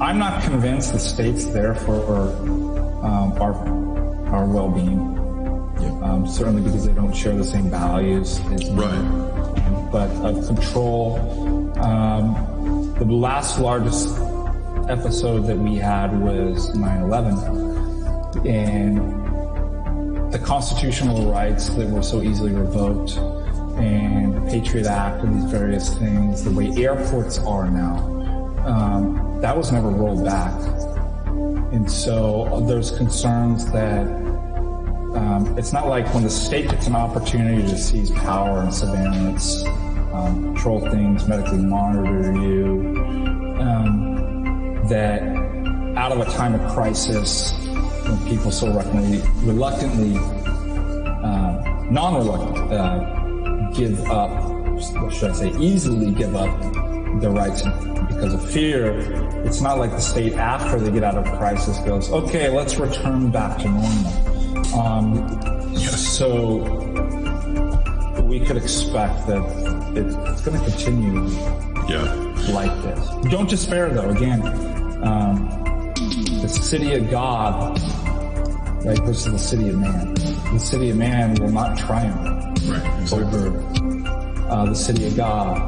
I'm not convinced the state's there for our well-being. Yeah. Certainly because they don't share the same values as me. Right. But of control, the last largest episode that we had was 9/11, and the constitutional rights that were so easily revoked, and the Patriot Act and these various things, the way airports are now, that was never rolled back. And so there's concerns that it's not like when the state gets an opportunity to seize power and surveillance, control things, medically monitor you, that out of a time of crisis, when people so reluctantly, non-reluctant, give up, what should I say, easily give up their rights because of fear. It's not like the state, after they get out of crisis, goes, okay, let's return back to normal. So we could expect that it's going to continue like this. Don't despair, though. Again, the city of God, right, versus the city of man. The city of man will not triumph over the city of God.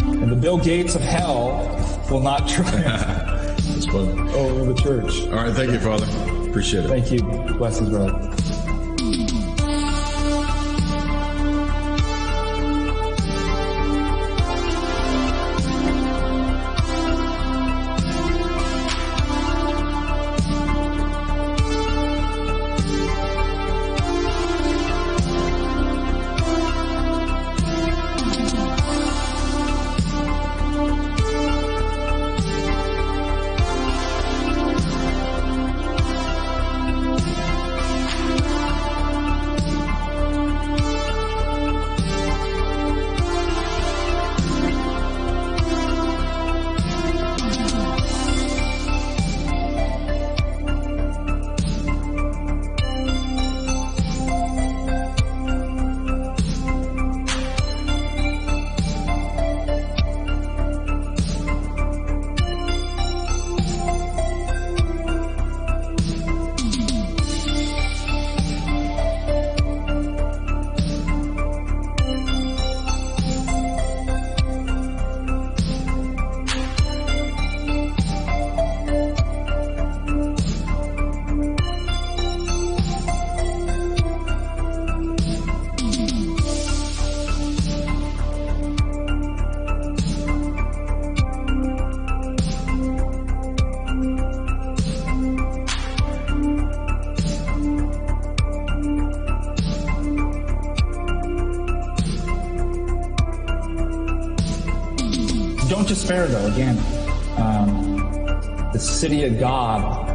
And the Bill Gates of hell will not triumph over the church. All right, thank you, Father. Appreciate it. Thank you. Blessings, brother. Don't despair, though. Again, the city of God,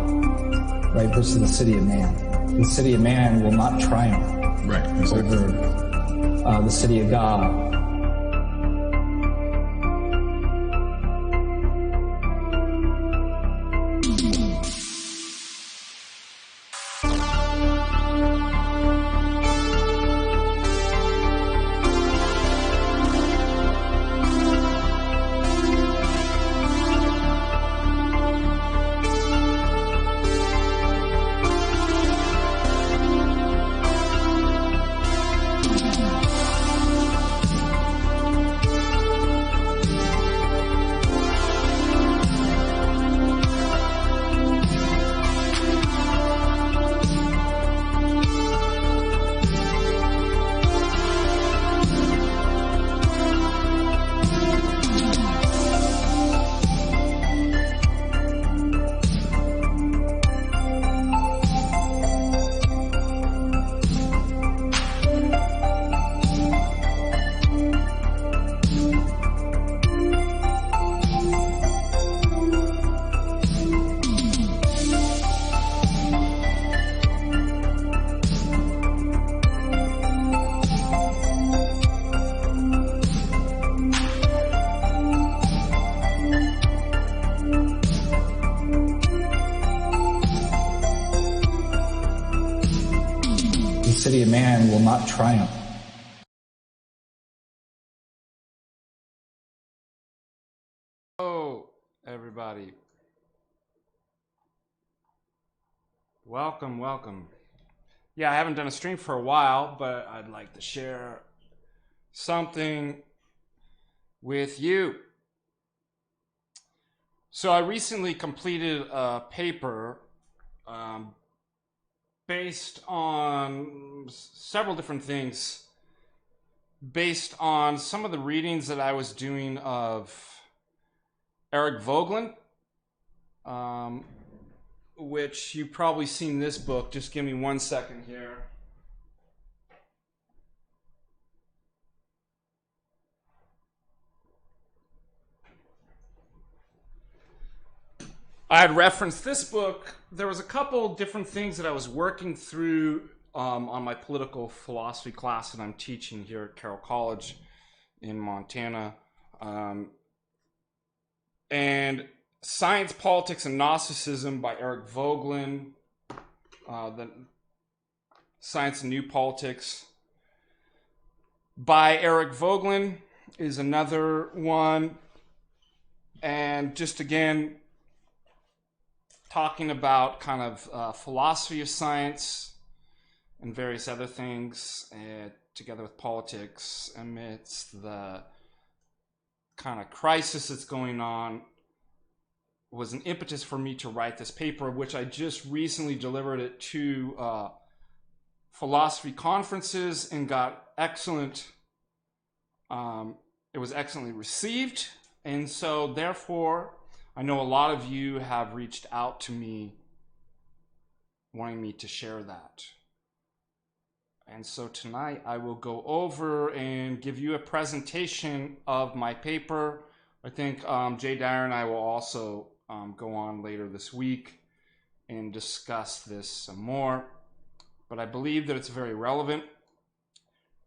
right, versus the city of man. The city of man will not triumph over the city of God. The city of man will not triumph. Hello, everybody. Welcome, welcome. Yeah, I haven't done a stream for a while, but I'd like to share something with you. So I recently completed a paper based on several different things, based on some of the readings that I was doing of Eric Voegelin, which you've probably seen this book. Just give me 1 second here. I had referenced this book. There was a couple different things that I was working through on my political philosophy class that I'm teaching here at Carroll College in Montana. And Science, Politics, and Gnosticism by Eric Voegelin. The Science and New Politics by Eric Voegelin is another one. And just again, talking about kind of philosophy of science and various other things together with politics amidst the kind of crisis that's going on was an impetus for me to write this paper, which I just recently delivered at 2 philosophy conferences and got excellent, it was excellently received. And so therefore, I know a lot of you have reached out to me wanting me to share that. And so tonight I will go over and give you a presentation of my paper. I think Jay Dyer and I will also go on later this week and discuss this some more. But I believe that it's very relevant.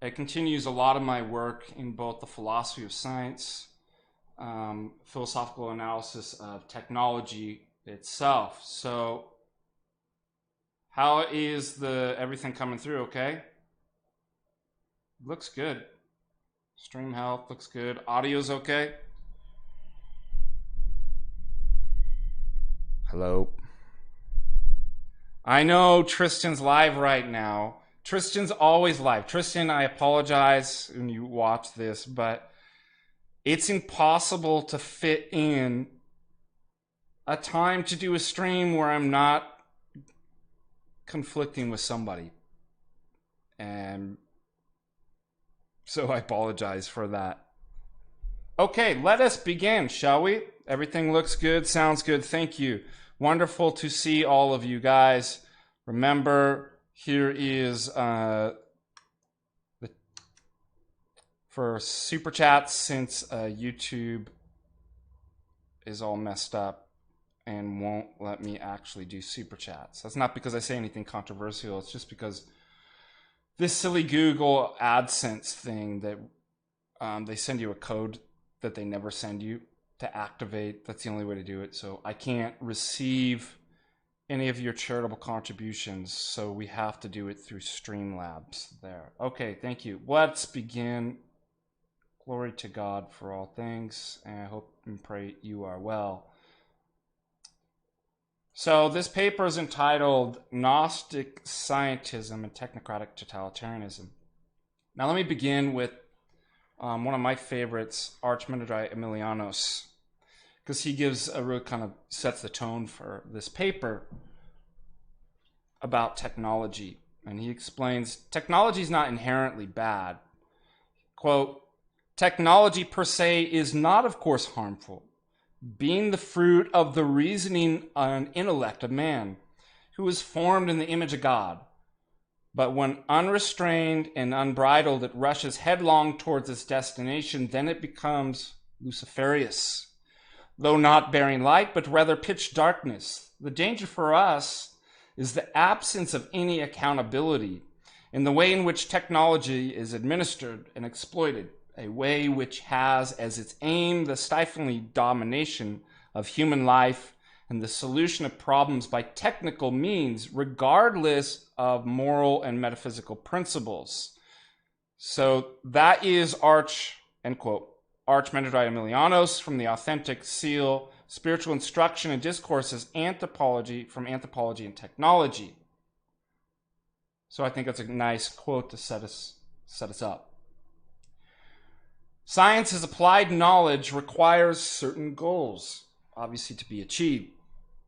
It continues a lot of my work in both the philosophy of science, philosophical analysis of technology itself. So how is everything coming through? Okay, looks good. Stream health looks good. Audio's okay. Hello. I know Tristan's live right now. Tristan's always live. Tristan, I apologize when you watch this, but it's impossible to fit in a time to do a stream where I'm not conflicting with somebody. And so I apologize for that. Okay, let us begin, shall we? Everything looks good, sounds good. Thank you. Wonderful to see all of you guys. Remember, here is for super chats, since YouTube is all messed up and won't let me actually do super chats. That's not because I say anything controversial. It's just because this silly Google AdSense thing that they send you a code that they never send you to activate. That's the only way to do it. So I can't receive any of your charitable contributions, so we have to do it through Streamlabs there. Okay, thank you. Let's begin. Glory to God for all things, and I hope and pray you are well. So this paper is entitled Gnostic Scientism and Technocratic Totalitarianism. Now let me begin with one of my favorites, Archimandrite Emilianos, because he gives a real kind of sets the tone for this paper about technology. And he explains, technology is not inherently bad. Quote, technology per se is not, of course, harmful, being the fruit of the reasoning and intellect of man, who is formed in the image of God. But when unrestrained and unbridled, it rushes headlong towards its destination, then it becomes luciferious, though not bearing light, but rather pitch darkness. The danger for us is the absence of any accountability in the way in which technology is administered and exploited, a way which has as its aim the stifling domination of human life and the solution of problems by technical means, regardless of moral and metaphysical principles. So that is end quote, Archimandrite Emilianos from the Authentic Seal spiritual instruction and discourse as anthropology from anthropology and technology. So I think that's a nice quote to set us up. Science as applied knowledge requires certain goals, obviously, to be achieved.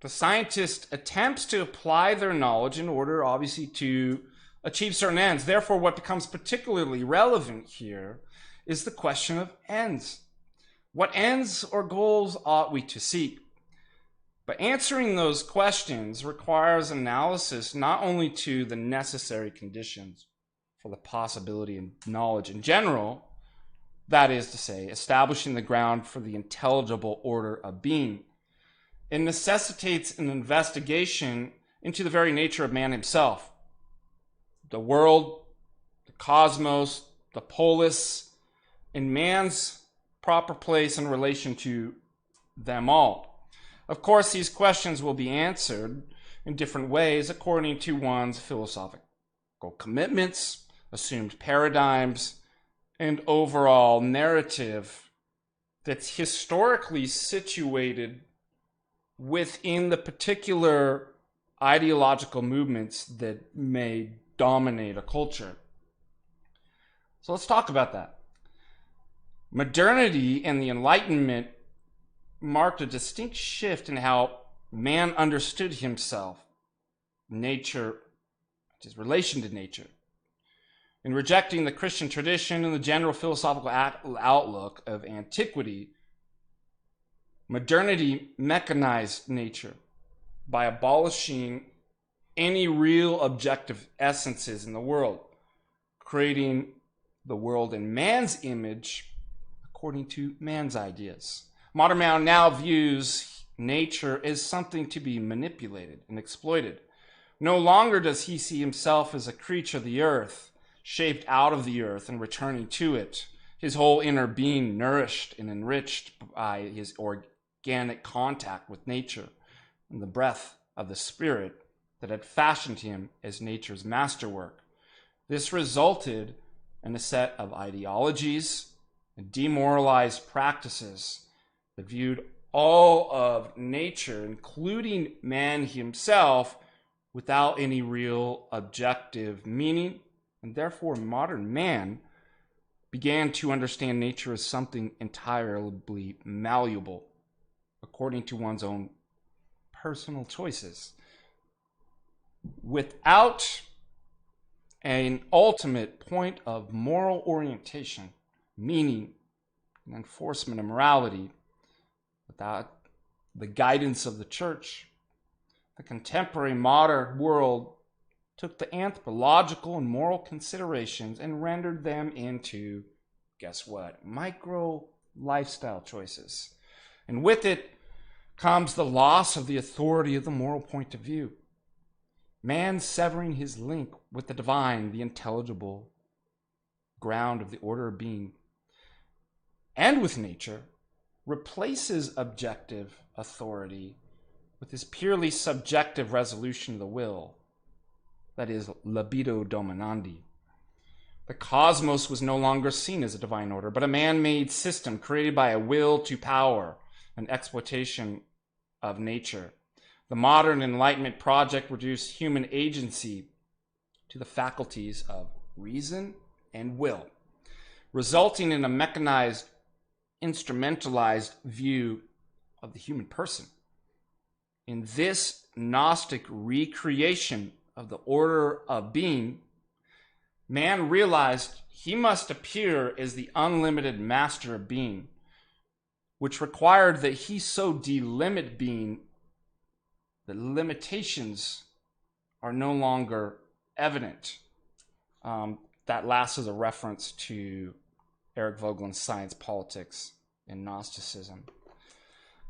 The scientist attempts to apply their knowledge in order, obviously, to achieve certain ends. Therefore, what becomes particularly relevant here is the question of ends. What ends or goals ought we to seek? But answering those questions requires analysis not only to the necessary conditions for the possibility of knowledge in general, that is to say, establishing the ground for the intelligible order of being. It necessitates an investigation into the very nature of man himself, the world, the cosmos, the polis, and man's proper place in relation to them all. Of course, these questions will be answered in different ways according to one's philosophical commitments, assumed paradigms, and overall narrative that's historically situated within the particular ideological movements that may dominate a culture. So let's talk about that. Modernity and the Enlightenment marked a distinct shift in how man understood himself, nature, his relation to nature. In rejecting the Christian tradition and the general philosophical outlook of antiquity, modernity mechanized nature by abolishing any real objective essences in the world, creating the world in man's image according to man's ideas. Modern man now views nature as something to be manipulated and exploited. No longer does he see himself as a creature of the earth, shaped out of the earth and returning to it, his whole inner being nourished and enriched by his organic contact with nature and the breath of the spirit that had fashioned him as nature's masterwork. This resulted in a set of ideologies and demoralized practices that viewed all of nature, including man himself, without any real objective meaning, and therefore modern man began to understand nature as something entirely malleable, according to one's own personal choices, without an ultimate point of moral orientation, meaning, and enforcement of morality. Without the guidance of the church, the contemporary modern world took the anthropological and moral considerations and rendered them into, guess what, micro lifestyle choices. And with it comes the loss of the authority of the moral point of view. Man severing his link with the divine, the intelligible ground of the order of being, and with nature, replaces objective authority with this purely subjective resolution of the will, that is, libido dominandi. The cosmos was no longer seen as a divine order, but a man-made system created by a will to power and exploitation of nature. The modern Enlightenment project reduced human agency to the faculties of reason and will, resulting in a mechanized, instrumentalized view of the human person. In this Gnostic recreation of the order of being, man realized he must appear as the unlimited master of being, which required that he so delimit being that limitations are no longer evident. That last is a reference to Eric Voegelin's Science, Politics, and Gnosticism.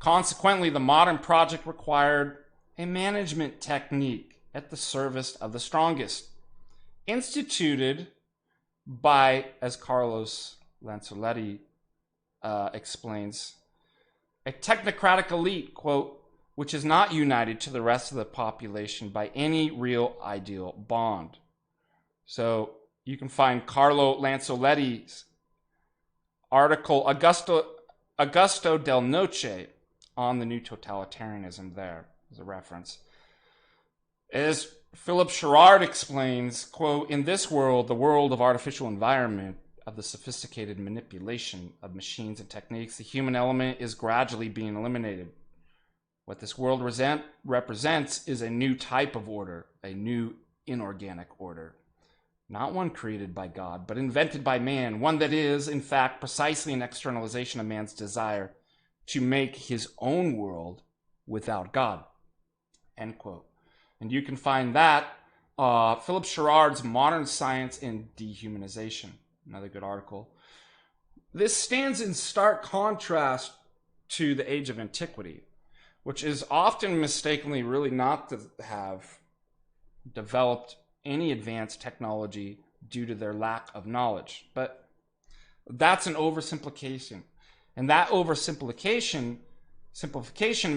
Consequently, the modern project required a management technique at the service of the strongest, instituted by, as Carlos Lanzoletti explains, a technocratic elite, quote, which is not united to the rest of the population by any real ideal bond. So you can find Carlo Lanzoletti's article, Augusto del Noce, on the new totalitarianism there as a reference. As Philip Sherrard explains, quote, in this world, the world of artificial environment, of the sophisticated manipulation of machines and techniques, the human element is gradually being eliminated. What this world represents is a new type of order, a new inorganic order. Not one created by God, but invented by man, one that is, in fact, precisely an externalization of man's desire to make his own world without God. End quote. And you can find that, Philip Sherrard's Modern Science and Dehumanization, another good article. This stands in stark contrast to the age of antiquity, which is often mistakenly really not to have developed any advanced technology due to their lack of knowledge. But that's an oversimplification. And that simplification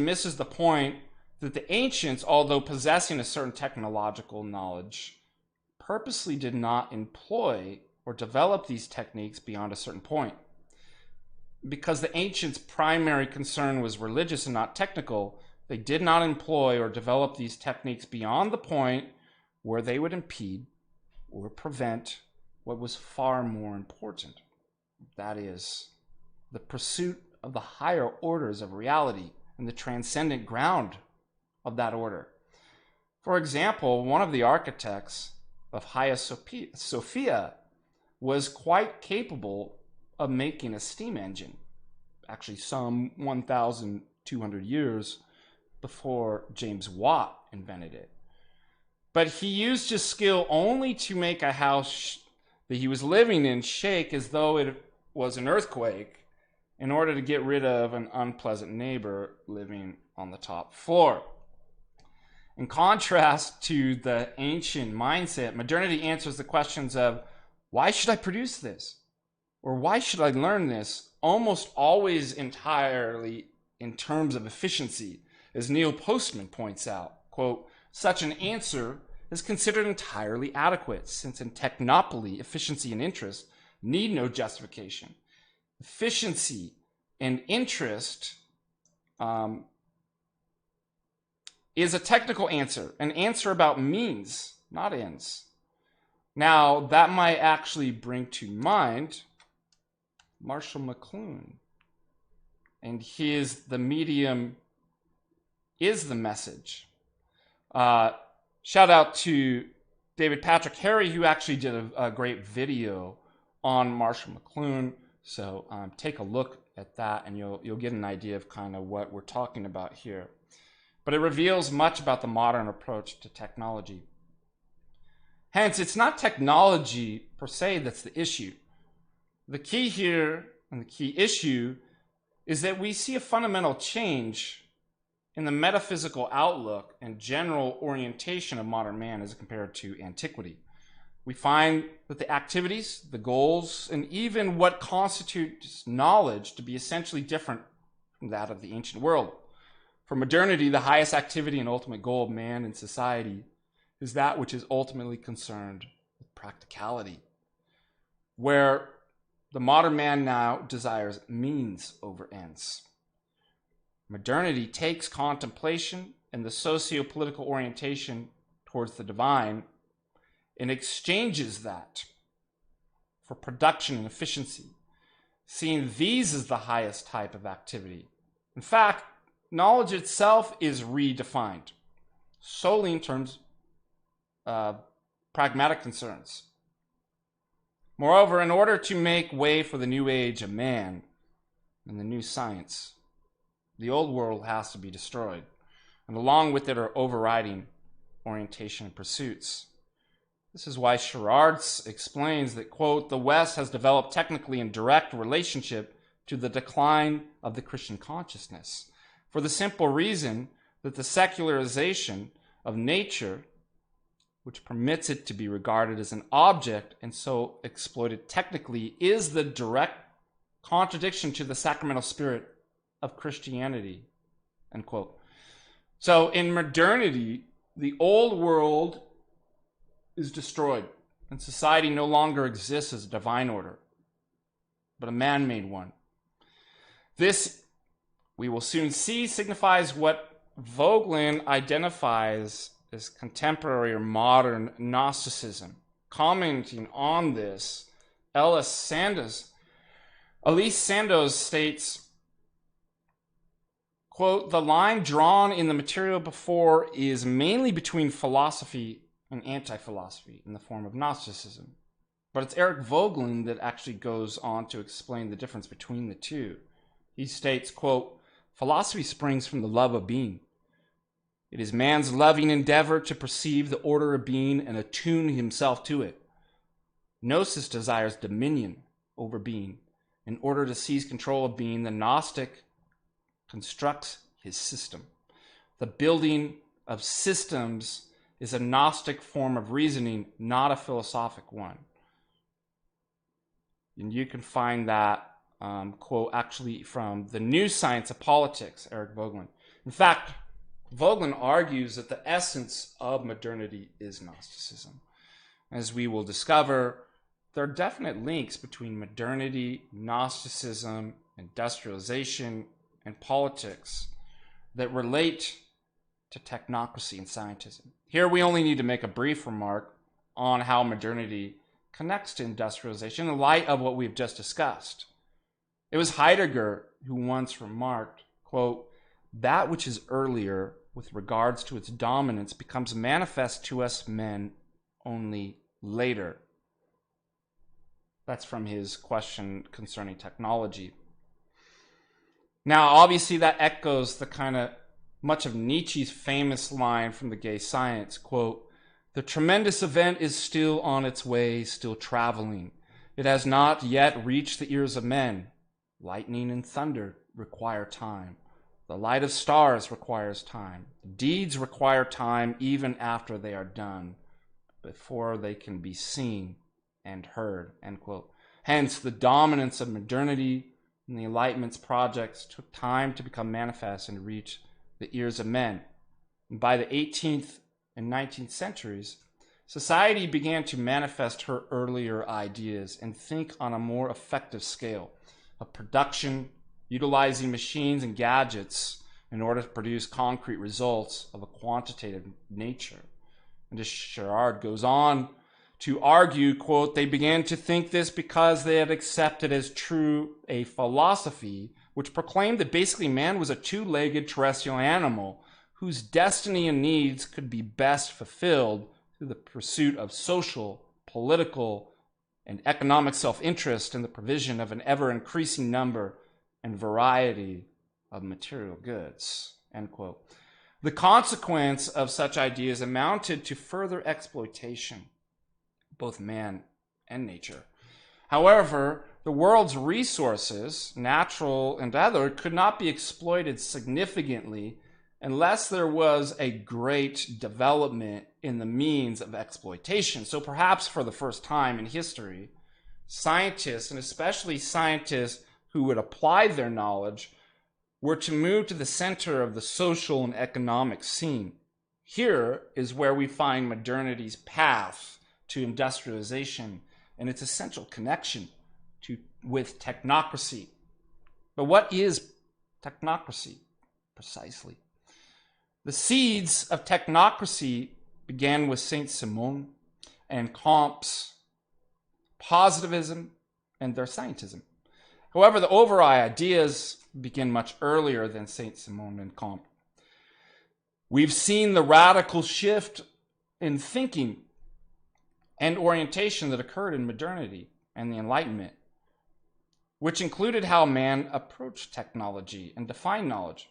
misses the point that the ancients, although possessing a certain technological knowledge, purposely did not employ or develop these techniques beyond a certain point. Because the ancients' primary concern was religious and not technical, they did not employ or develop these techniques beyond the point where they would impede or prevent what was far more important. That is, the pursuit of the higher orders of reality and the transcendent ground of that order. For example, one of the architects of Hagia Sophia was quite capable of making a steam engine, actually some 1,200 years before James Watt invented it. But he used his skill only to make a house that he was living in shake as though it was an earthquake in order to get rid of an unpleasant neighbor living on the top floor. In contrast to the ancient mindset, modernity answers the questions of, why should I produce this? Or why should I learn this? Almost always entirely in terms of efficiency. As Neil Postman points out, quote, such an answer is considered entirely adequate, since in technopoly, efficiency and interest need no justification. Efficiency and interest is a technical answer, an answer about means, not ends. Now, that might actually bring to mind Marshall McLuhan and his The Medium is the Message. Shout out to David Patrick Harry, who actually did a great video on Marshall McLuhan. So take a look at that and you'll get an idea of kind of what we're talking about here. But it reveals much about the modern approach to technology. Hence, it's not technology per se that's the issue. The key here and the key issue is that we see a fundamental change in the metaphysical outlook and general orientation of modern man as compared to antiquity. We find that the activities, the goals, and even what constitutes knowledge to be essentially different from that of the ancient world. For modernity, the highest activity and ultimate goal of man in society is that which is ultimately concerned with practicality, where the modern man now desires means over ends. Modernity takes contemplation and the socio-political orientation towards the divine and exchanges that for production and efficiency, seeing these as the highest type of activity. In fact, knowledge itself is redefined solely in terms of pragmatic concerns. Moreover, in order to make way for the new age of man and the new science, the old world has to be destroyed, and along with it are overriding orientation and pursuits. This is why Sherrard explains that, quote, the West has developed technically in direct relationship to the decline of the Christian consciousness, for the simple reason that the secularization of nature, which permits it to be regarded as an object and so exploited technically, is the direct contradiction to the sacramental spirit of Christianity, end quote. So in modernity, the old world is destroyed and society no longer exists as a divine order, but a man-made one. This we will soon see, signifies what Vogelin identifies as contemporary or modern Gnosticism. Commenting on this, Ellis Sandoz states, quote, "The line drawn in the material before is mainly between philosophy and anti-philosophy in the form of Gnosticism. But it's Eric Vogelin that actually goes on to explain the difference between the two. He states, quote, philosophy springs from the love of being. It is man's loving endeavor to perceive the order of being and attune himself to it. Gnosis desires dominion over being. In order to seize control of being, the Gnostic constructs his system. The building of systems is a Gnostic form of reasoning, not a philosophic one." And you can find that quote actually from The New Science of Politics, Eric Vogelin. In fact, Vogelin argues that the essence of modernity is Gnosticism. As we will discover, there are definite links between modernity, Gnosticism, industrialization, and politics that relate to technocracy and scientism. Here we only need to make a brief remark on how modernity connects to industrialization in light of what we've just discussed. It was Heidegger who once remarked, quote, "That which is earlier with regards to its dominance becomes manifest to us men only later." That's from his question concerning technology. Now, obviously, that echoes the kind of much of Nietzsche's famous line from The Gay Science, quote, "The tremendous event is still on its way, still traveling. It has not yet reached the ears of men. Lightning and thunder require time. The light of stars requires time. Deeds require time even after they are done, before they can be seen and heard," end quote. Hence, the dominance of modernity and the Enlightenment's projects took time to become manifest and reach the ears of men. And by the 18th and 19th centuries, society began to manifest her earlier ideas and think on a more effective scale of production, utilizing machines and gadgets in order to produce concrete results of a quantitative nature. And as Girard goes on to argue, quote, "They began to think this because they had accepted as true a philosophy which proclaimed that basically man was a two-legged terrestrial animal whose destiny and needs could be best fulfilled through the pursuit of social, political, and economic self-interest in the provision of an ever-increasing number and variety of material goods," end quote. The consequence of such ideas amounted to further exploitation, both man and nature. However, the world's resources, natural and other, could not be exploited significantly unless there was a great development in the means of exploitation. So perhaps for the first time in history, scientists, and especially scientists who would apply their knowledge, were to move to the center of the social and economic scene. Here is where we find modernity's path to industrialization and its essential connection with technocracy. But what is technocracy precisely? The seeds of technocracy began with Saint-Simon and Comte's positivism and their scientism. However, the overall ideas begin much earlier than Saint-Simon and Comte. We've seen the radical shift in thinking and orientation that occurred in modernity and the Enlightenment, which included how man approached technology and defined knowledge.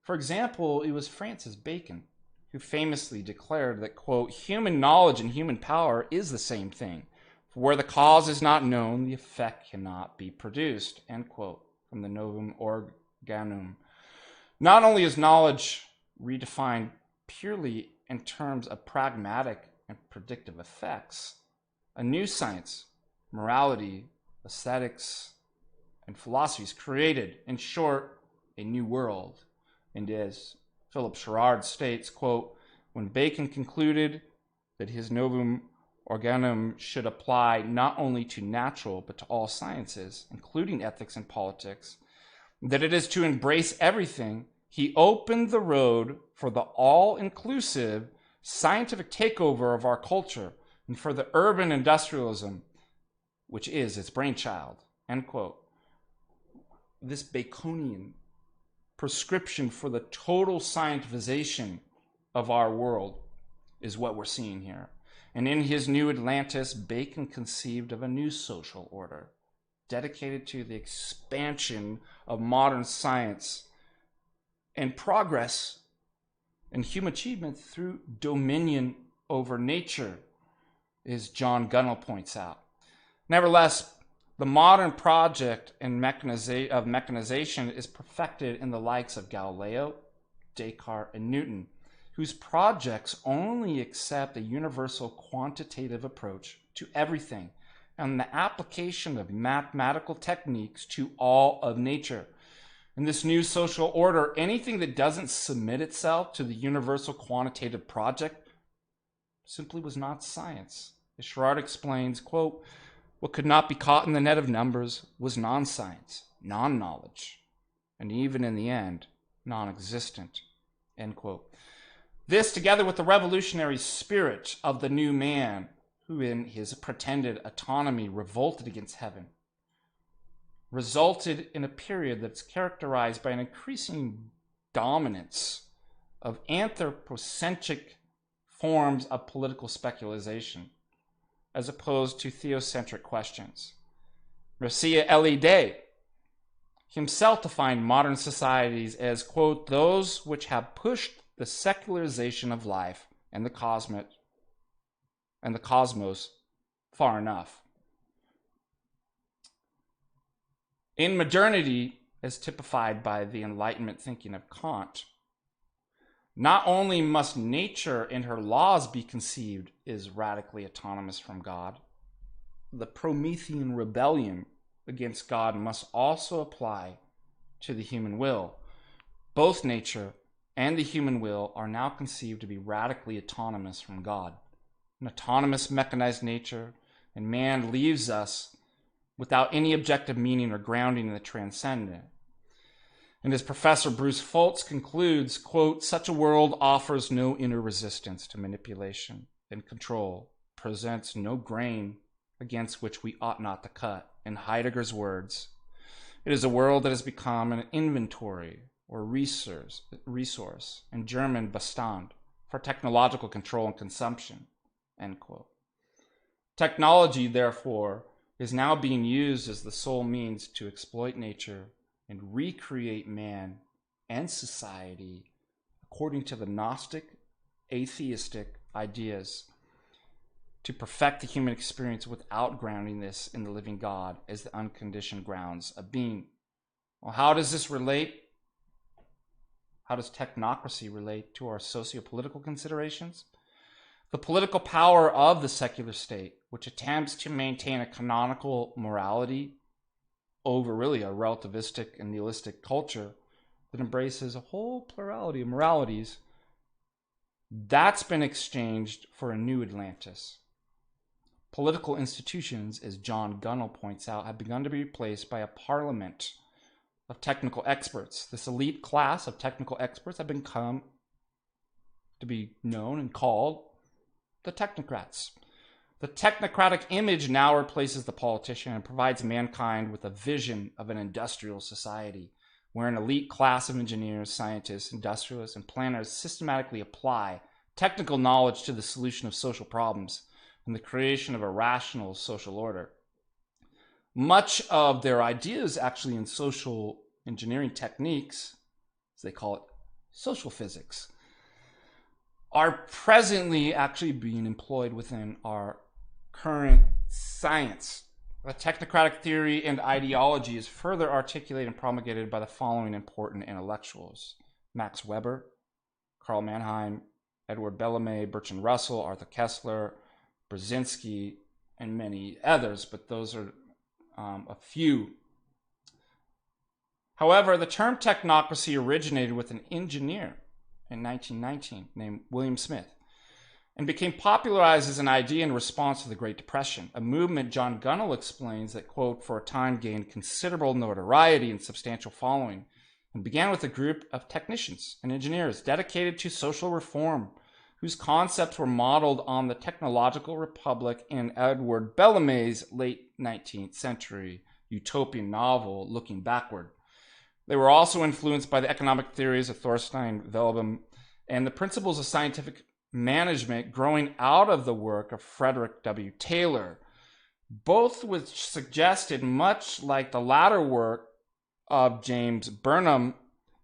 For example, it was Francis Bacon who famously declared that, quote, "Human knowledge and human power is the same thing. For where the cause is not known, the effect cannot be produced," end quote, from the Novum Organum. Not only is knowledge redefined purely in terms of pragmatic and predictive effects, a new science, morality, aesthetics, and philosophy is created. In short, a new world. And as Philip Girard states, quote, "When Bacon concluded that his Novum Organum should apply not only to natural but to all sciences, including ethics and politics, that it is to embrace everything, he opened the road for the all-inclusive scientific takeover of our culture and for the urban industrialism, which is its brainchild, end quote. This Baconian prescription for the total scientization of our world is what we're seeing here. And in his New Atlantis, Bacon conceived of a new social order dedicated to the expansion of modern science and progress and human achievement through dominion over nature, as John Gunnell points out. Nevertheless, the modern project of mechanization is perfected in the likes of Galileo, Descartes, and Newton, whose projects only accept a universal quantitative approach to everything and the application of mathematical techniques to all of nature. In this new social order, anything that doesn't submit itself to the universal quantitative project simply was not science. As Sherrard explains, quote, what could not be caught in the net of numbers was non-science, non-knowledge, and even in the end, non-existent, end quote. This, together with the revolutionary spirit of the new man, who in his pretended autonomy revolted against heaven, resulted in a period that's characterized by an increasing dominance of anthropocentric forms of political speculation, as opposed to theocentric questions. Mircea Eliade himself defined modern societies as, quote, those which have pushed the secularization of life and the cosmos far enough. In modernity, as typified by the Enlightenment thinking of Kant, not only must nature and her laws be conceived as radically autonomous from God, the Promethean rebellion against God must also apply to the human will. Both nature and the human will are now conceived to be radically autonomous from God. An autonomous mechanized nature, and man leaves us without any objective meaning or grounding in the transcendent. And as Professor Bruce Foltz concludes, quote, such a world offers no inner resistance to manipulation and control, presents no grain against which we ought not to cut. In Heidegger's words, it is a world that has become an inventory or resource, in German Bestand, for technological control and consumption, end quote. Technology, therefore, is now being used as the sole means to exploit nature and recreate man and society according to the Gnostic, atheistic ideas, to perfect the human experience without grounding this in the living God as the unconditioned grounds of being. Well, how does this relate? How does technocracy relate to our socio-political considerations? The political power of the secular state, which attempts to maintain a canonical morality over really a relativistic and nihilistic culture that embraces a whole plurality of moralities, that's been exchanged for a new Atlantis. Political institutions, as John Gunnell points out, have begun to be replaced by a parliament of technical experts. This elite class of technical experts have become to be known and called the technocrats. The technocratic image now replaces the politician and provides mankind with a vision of an industrial society where an elite class of engineers, scientists, industrialists, and planners systematically apply technical knowledge to the solution of social problems and the creation of a rational social order. Much of their ideas actually in social engineering techniques, as they call it, social physics, are presently actually being employed within our current science. The technocratic theory and ideology is further articulated and promulgated by the following important intellectuals: Max Weber, Karl Mannheim, Edward Bellamy, Bertrand Russell, Arthur Koestler, Brzezinski, and many others, but those are a few. However, the term technocracy originated with an engineer in 1919 named William Smith, and became popularized as an idea in response to the Great Depression, a movement John Gunnell explains that, quote, for a time gained considerable notoriety and substantial following, and began with a group of technicians and engineers dedicated to social reform, whose concepts were modeled on the Technological Republic in Edward Bellamy's late 19th century utopian novel, Looking Backward. They were also influenced by the economic theories of Thorstein Veblen and the principles of scientific management growing out of the work of Frederick W. Taylor, both which suggested, much like the latter work of James Burnham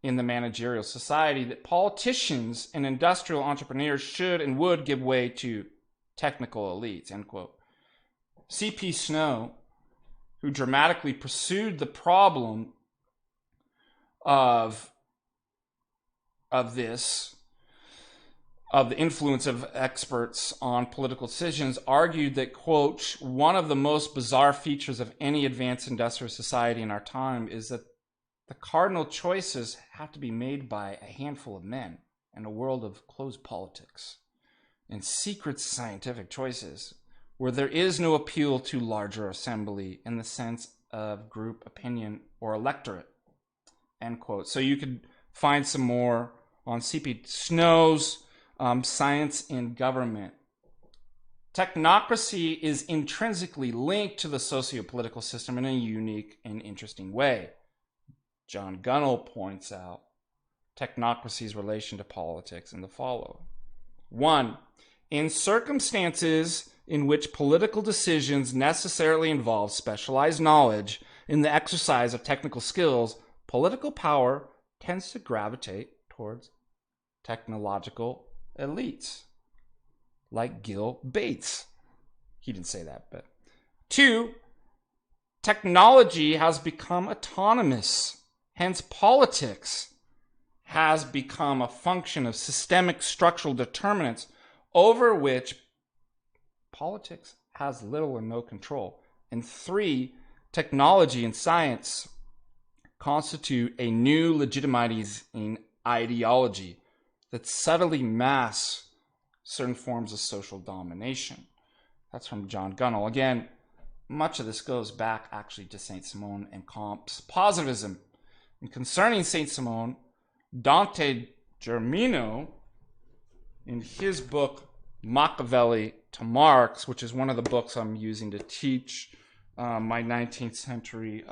in the Managerial Society, that politicians and industrial entrepreneurs should and would give way to technical elites, end quote. C.P. Snow, who dramatically pursued the problem of the influence of experts on political decisions, argued that, quote, one of the most bizarre features of any advanced industrial society in our time is that the cardinal choices have to be made by a handful of men in a world of closed politics and secret scientific choices, where there is no appeal to larger assembly in the sense of group opinion or electorate, end quote. So you could find some more on C.P. Snow's Science in Government. Technocracy is intrinsically linked to the socio-political system in a unique and interesting way. John Gunnell points out technocracy's relation to politics in the following. 1. In circumstances in which political decisions necessarily involve specialized knowledge in the exercise of technical skills, political power tends to gravitate towards technological elites, like Gil Bates. He didn't say that, but 2, technology has become autonomous. Hence, politics has become a function of systemic structural determinants over which politics has little or no control. And 3, technology and science constitute a new legitimizing ideology that subtly masks certain forms of social domination. That's from John Gunnell. Again, much of this goes back actually to Saint-Simon and Comte's positivism. And concerning Saint-Simon, Dante Germino, in his book Machiavelli to Marx, which is one of the books I'm using to teach my 19th century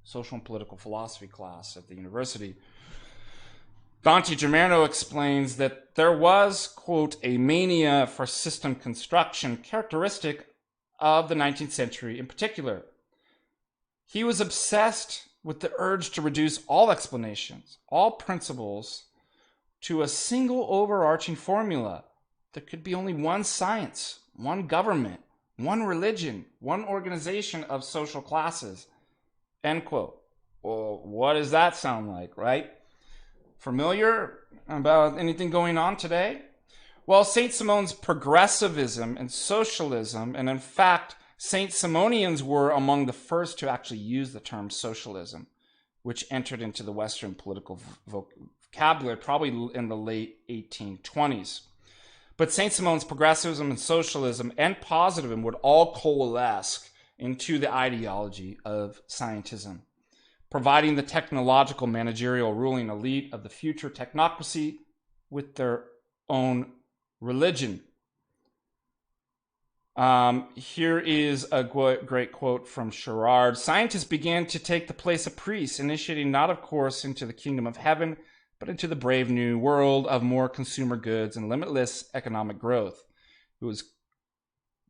social and political philosophy class at the university, Dante Germano explains that there was, quote, a mania for system construction characteristic of the 19th century in particular. He was obsessed with the urge to reduce all explanations, all principles, to a single overarching formula. There could be only one science, one government, one religion, one organization of social classes, end quote. Well, what does that sound like, right? Familiar about anything going on today? Well, Saint-Simon's progressivism and socialism, and in fact, Saint-Simonians were among the first to actually use the term socialism, which entered into the Western political vocabulary probably in the late 1820s. But Saint-Simon's progressivism and socialism and positivism would all coalesce into the ideology of scientism, providing the technological managerial ruling elite of the future technocracy with their own religion. Here is a great quote from Sherard. Scientists began to take the place of priests, initiating not, of course, into the kingdom of heaven, but into the brave new world of more consumer goods and limitless economic growth. It was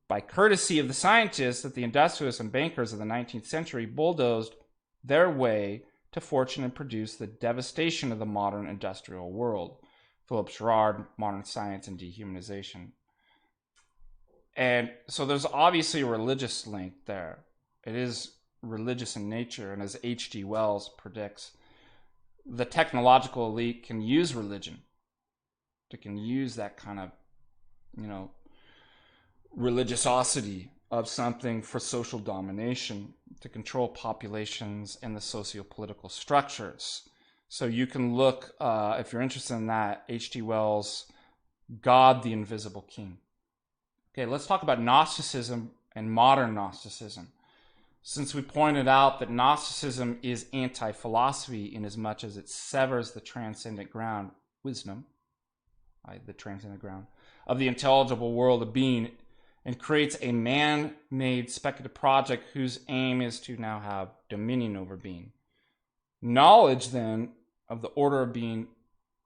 by courtesy of the scientists that the industrialists and bankers of the 19th century bulldozed their way to fortune and produced the devastation of the modern industrial world. Philip Sherard, Modern Science and Dehumanization. And so there's obviously a religious link there. It is religious in nature, and as H.G. Wells predicts, the technological elite can use religion. They can use that kind of, religiosity of something for social domination to control populations and the socio-political structures. So you can look, if you're interested in that, H.G. Wells' God the invisible king. Okay, let's talk about Gnosticism and modern Gnosticism. Since we pointed out that Gnosticism is anti-philosophy inasmuch as it severs the transcendent ground, wisdom, the transcendent ground, of the intelligible world of being, and creates a man-made speculative project whose aim is to now have dominion over being. Knowledge, then, of the order of being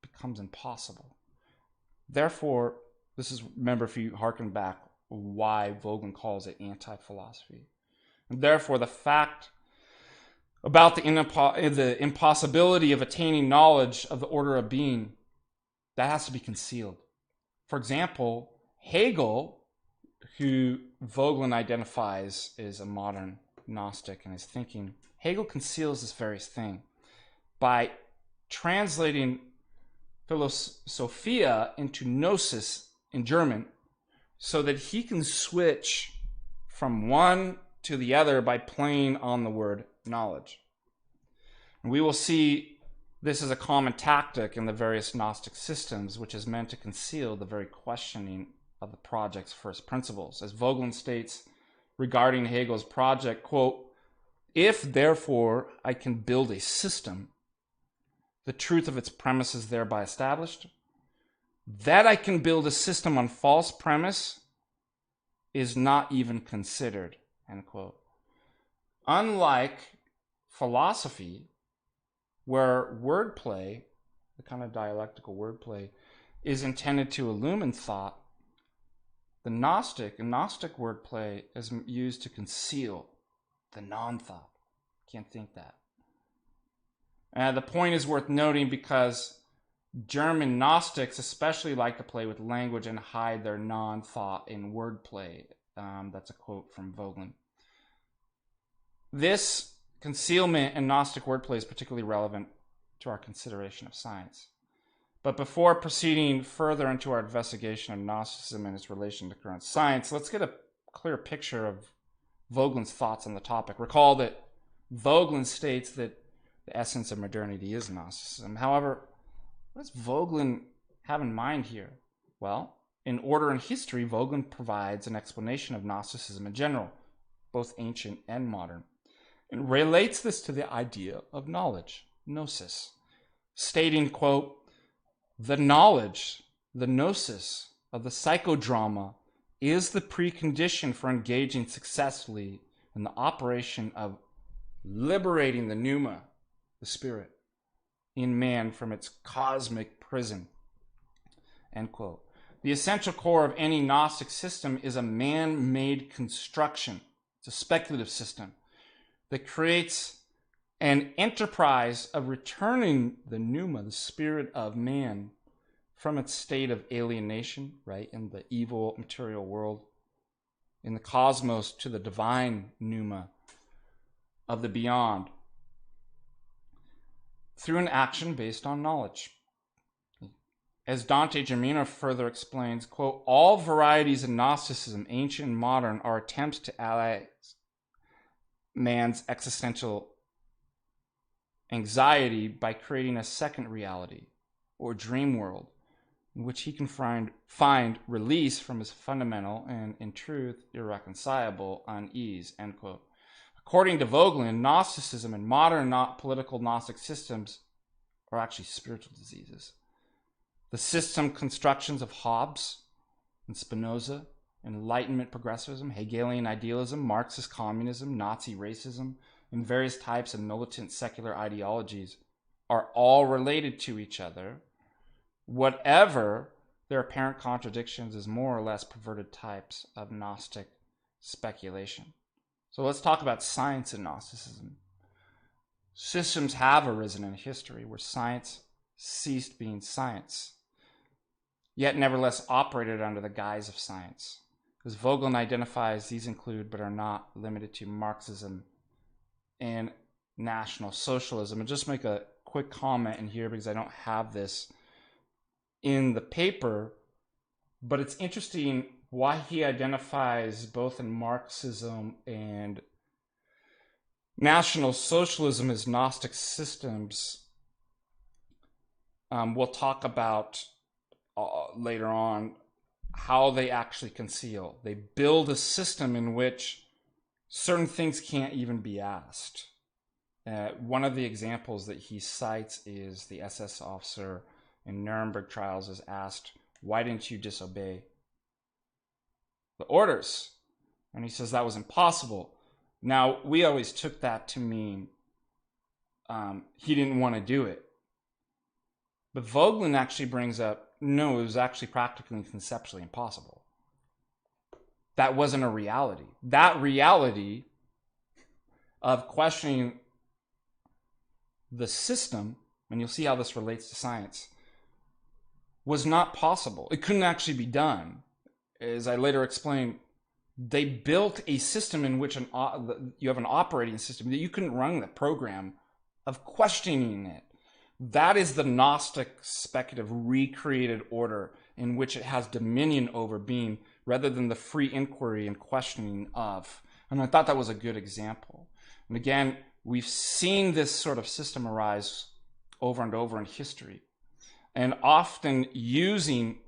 becomes impossible. Therefore, this is, remember, if you hearken back, why Vogelin calls it anti-philosophy. And therefore, the fact about the impossibility of attaining knowledge of the order of being, that has to be concealed. For example, Hegel, who Vogelin identifies as a modern Gnostic in his thinking, Hegel conceals this very thing by translating Philosophia into Gnosis in German so that he can switch from one to the other by playing on the word knowledge. And we will see this as a common tactic in the various Gnostic systems, which is meant to conceal the very questioning of the project's first principles. As Vogelin states regarding Hegel's project, quote, "If, therefore, I can build a system, the truth of its premise is thereby established. That I can build a system on false premise is not even considered," end quote. Unlike philosophy, where wordplay, the kind of dialectical wordplay, is intended to illumine thought, the Gnostic wordplay is used to conceal the non-thought. Can't think that. The point is worth noting because German Gnostics especially like to play with language and hide their non-thought in wordplay. That's a quote from Vogelin. This concealment in Gnostic wordplay is particularly relevant to our consideration of science. But before proceeding further into our investigation of Gnosticism and its relation to current science, let's get a clear picture of Vogelin's thoughts on the topic. Recall that Vogelin states that the essence of modernity is Gnosticism. However, what does Vogelin have in mind here? Well, in Order and History, Vogelin provides an explanation of Gnosticism in general, both ancient and modern, and relates this to the idea of knowledge, gnosis, stating, quote, "The knowledge, the gnosis of the psychodrama is the precondition for engaging successfully in the operation of liberating the pneuma, the spirit, in man from its cosmic prison," end quote. The essential core of any Gnostic system is a man-made construction. It's a speculative system that creates an enterprise of returning the pneuma, the spirit of man, from its state of alienation, right, in the evil material world, in the cosmos, to the divine pneuma of the beyond, through an action based on knowledge. As Dante Germino further explains, quote, "All varieties of Gnosticism, ancient and modern, are attempts to ally man's existential anxiety by creating a second reality or dream world in which he can find release from his fundamental and, in truth, irreconcilable unease," end quote. According to Vogelin, Gnosticism and modern political Gnostic systems are actually spiritual diseases. The system constructions of Hobbes and Spinoza, Enlightenment progressivism, Hegelian idealism, Marxist communism, Nazi racism, and various types of militant secular ideologies are all related to each other. Whatever their apparent contradictions is more or less perverted types of Gnostic speculation. So let's talk about science and Gnosticism. Systems have arisen in history where science ceased being science, yet nevertheless operated under the guise of science. As Vogelin identifies, these include, but are not limited to, Marxism and National Socialism. And just make a quick comment in here because I don't have this in the paper, but it's interesting why he identifies both in Marxism and National Socialism as Gnostic systems. We'll talk about later on how they actually conceal. They build a system in which certain things can't even be asked. One of the examples that he cites is the SS officer in Nuremberg trials is asked, "Why didn't you disobey the orders?" And he says that was impossible. Now, we always took that to mean he didn't want to do it. But Vogelin actually brings up, no, it was actually practically and conceptually impossible. That wasn't a reality. That reality of questioning the system, and you'll see how this relates to science, was not possible. It couldn't actually be done. As I later explained, they built a system in which you have an operating system that you couldn't run the program of questioning it. That is the Gnostic speculative recreated order in which it has dominion over being rather than the free inquiry and questioning of. And I thought that was a good example. And again, we've seen this sort of system arise over and over in history, and often using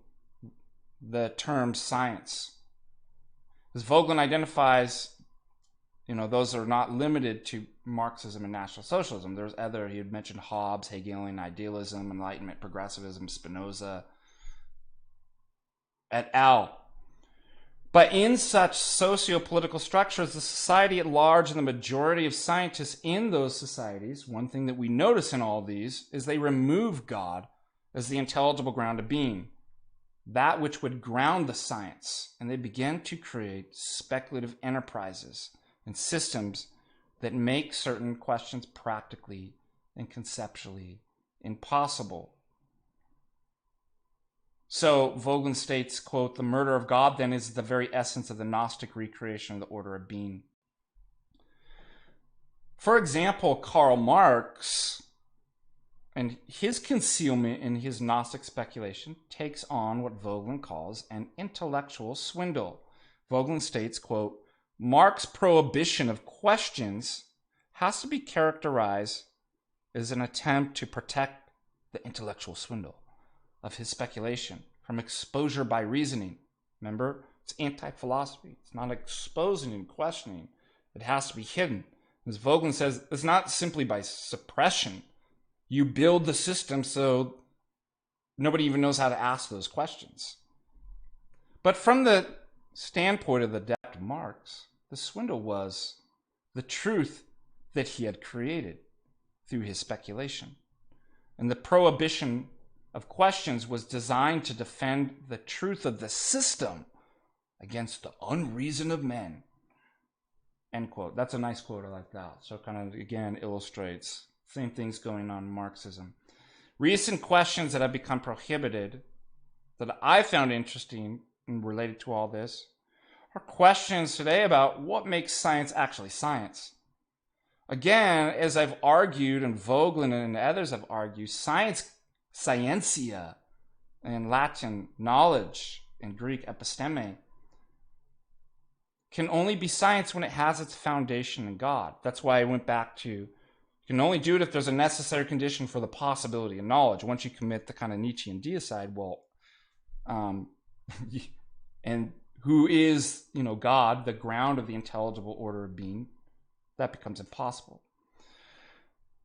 the term science. As Vogelin identifies, those are not limited to Marxism and National Socialism. There's other, he had mentioned Hobbes, Hegelian idealism, Enlightenment, progressivism, Spinoza, et al. But in such socio-political structures, the society at large and the majority of scientists in those societies, one thing that we notice in all these is they remove God as the intelligible ground of being, that which would ground the science, and they begin to create speculative enterprises and systems that make certain questions practically and conceptually impossible. So Vogelin states, quote, "The murder of God then is the very essence of the Gnostic recreation of the order of being." For example, Karl Marx and his concealment in his Gnostic speculation takes on what Vogelin calls an intellectual swindle. Vogelin states, quote, "Marx's prohibition of questions has to be characterized as an attempt to protect the intellectual swindle of his speculation from exposure by reasoning." Remember, it's anti-philosophy. It's not exposing and questioning. It has to be hidden. As Vogelin says, it's not simply by suppression. You build the system so nobody even knows how to ask those questions. But from the standpoint of the adept Marx, the swindle was the truth that he had created through his speculation. And the prohibition of questions was designed to defend the truth of the system against the unreason of men. End quote. That's a nice quote. I like that. So it kind of, again, illustrates same things going on in Marxism. Recent questions that have become prohibited that I found interesting and related to all this are questions today about what makes science actually science. Again, as I've argued, and Vogelin and others have argued, science, scientia, in Latin, knowledge, in Greek, episteme, can only be science when it has its foundation in God. That's why I went back to, you can only do it if there's a necessary condition for the possibility of knowledge. Once you commit the kind of Nietzschean deicide, well, and who is, God, the ground of the intelligible order of being, that becomes impossible.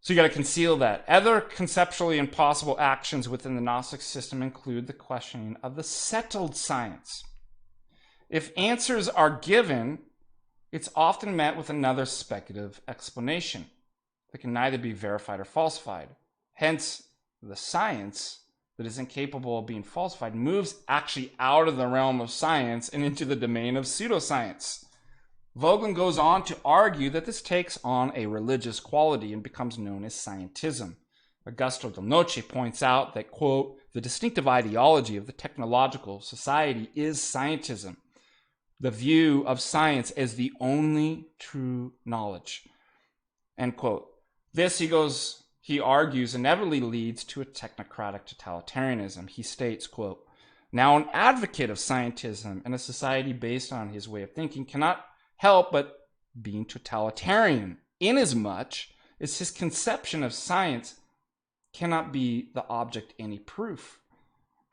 So you got to conceal that. Other conceptually impossible actions within the Gnostic system include the questioning of the settled science. If answers are given, it's often met with another speculative explanation that can neither be verified or falsified. Hence, the science that is incapable of being falsified moves actually out of the realm of science and into the domain of pseudoscience. Vogelin goes on to argue that this takes on a religious quality and becomes known as scientism. Augusto Del Noce points out that, quote, "The distinctive ideology of the technological society is scientism, the view of science as the only true knowledge." End quote. This, he argues, inevitably leads to a technocratic totalitarianism. He states, quote, "Now an advocate of scientism and a society based on his way of thinking cannot help but being totalitarian, inasmuch as his conception of science cannot be the object any proof."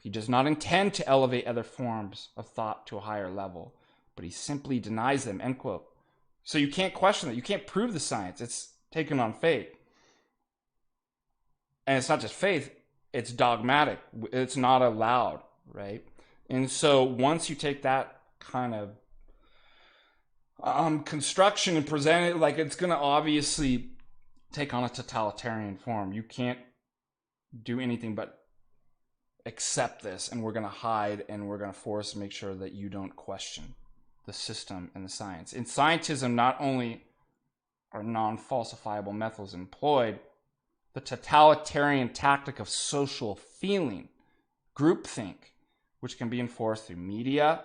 He does not intend to elevate other forms of thought to a higher level, but he simply denies them, end quote. So you can't question that. You can't prove the science. It's taken on faith. And it's not just faith, it's dogmatic. It's not allowed, right? And so once you take that kind of construction and present it, like, it's going to obviously take on a totalitarian form. You can't do anything but accept this, and we're going to hide, and we're going to force to make sure that you don't question the system and the science. In scientism, not only are non-falsifiable methods employed, the totalitarian tactic of social feeling, groupthink, which can be enforced through media,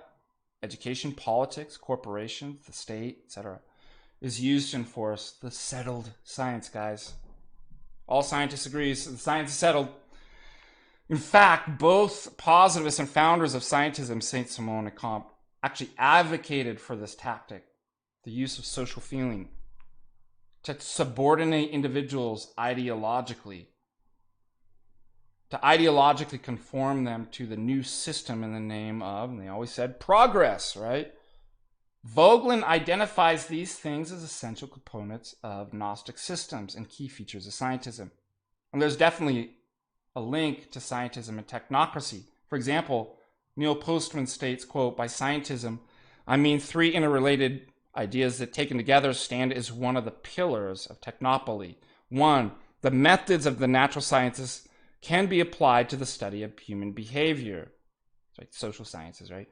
education, politics, corporations, the state, etc., is used to enforce the settled science, guys. All scientists agree the science is settled. In fact, both positivists and founders of scientism, Saint-Simon and Comte, actually advocated for this tactic, the use of social feeling, to subordinate individuals ideologically, to ideologically conform them to the new system in the name of, and they always said, progress, right? Vogelin identifies these things as essential components of Gnostic systems and key features of scientism. And there's definitely a link to Scientism and Technocracy. For example, Neil Postman states, quote, by scientism, I mean three interrelated ideas that taken together stand as one of the pillars of technopoly. One, the methods of the natural sciences can be applied to the study of human behavior. Right, social sciences, right?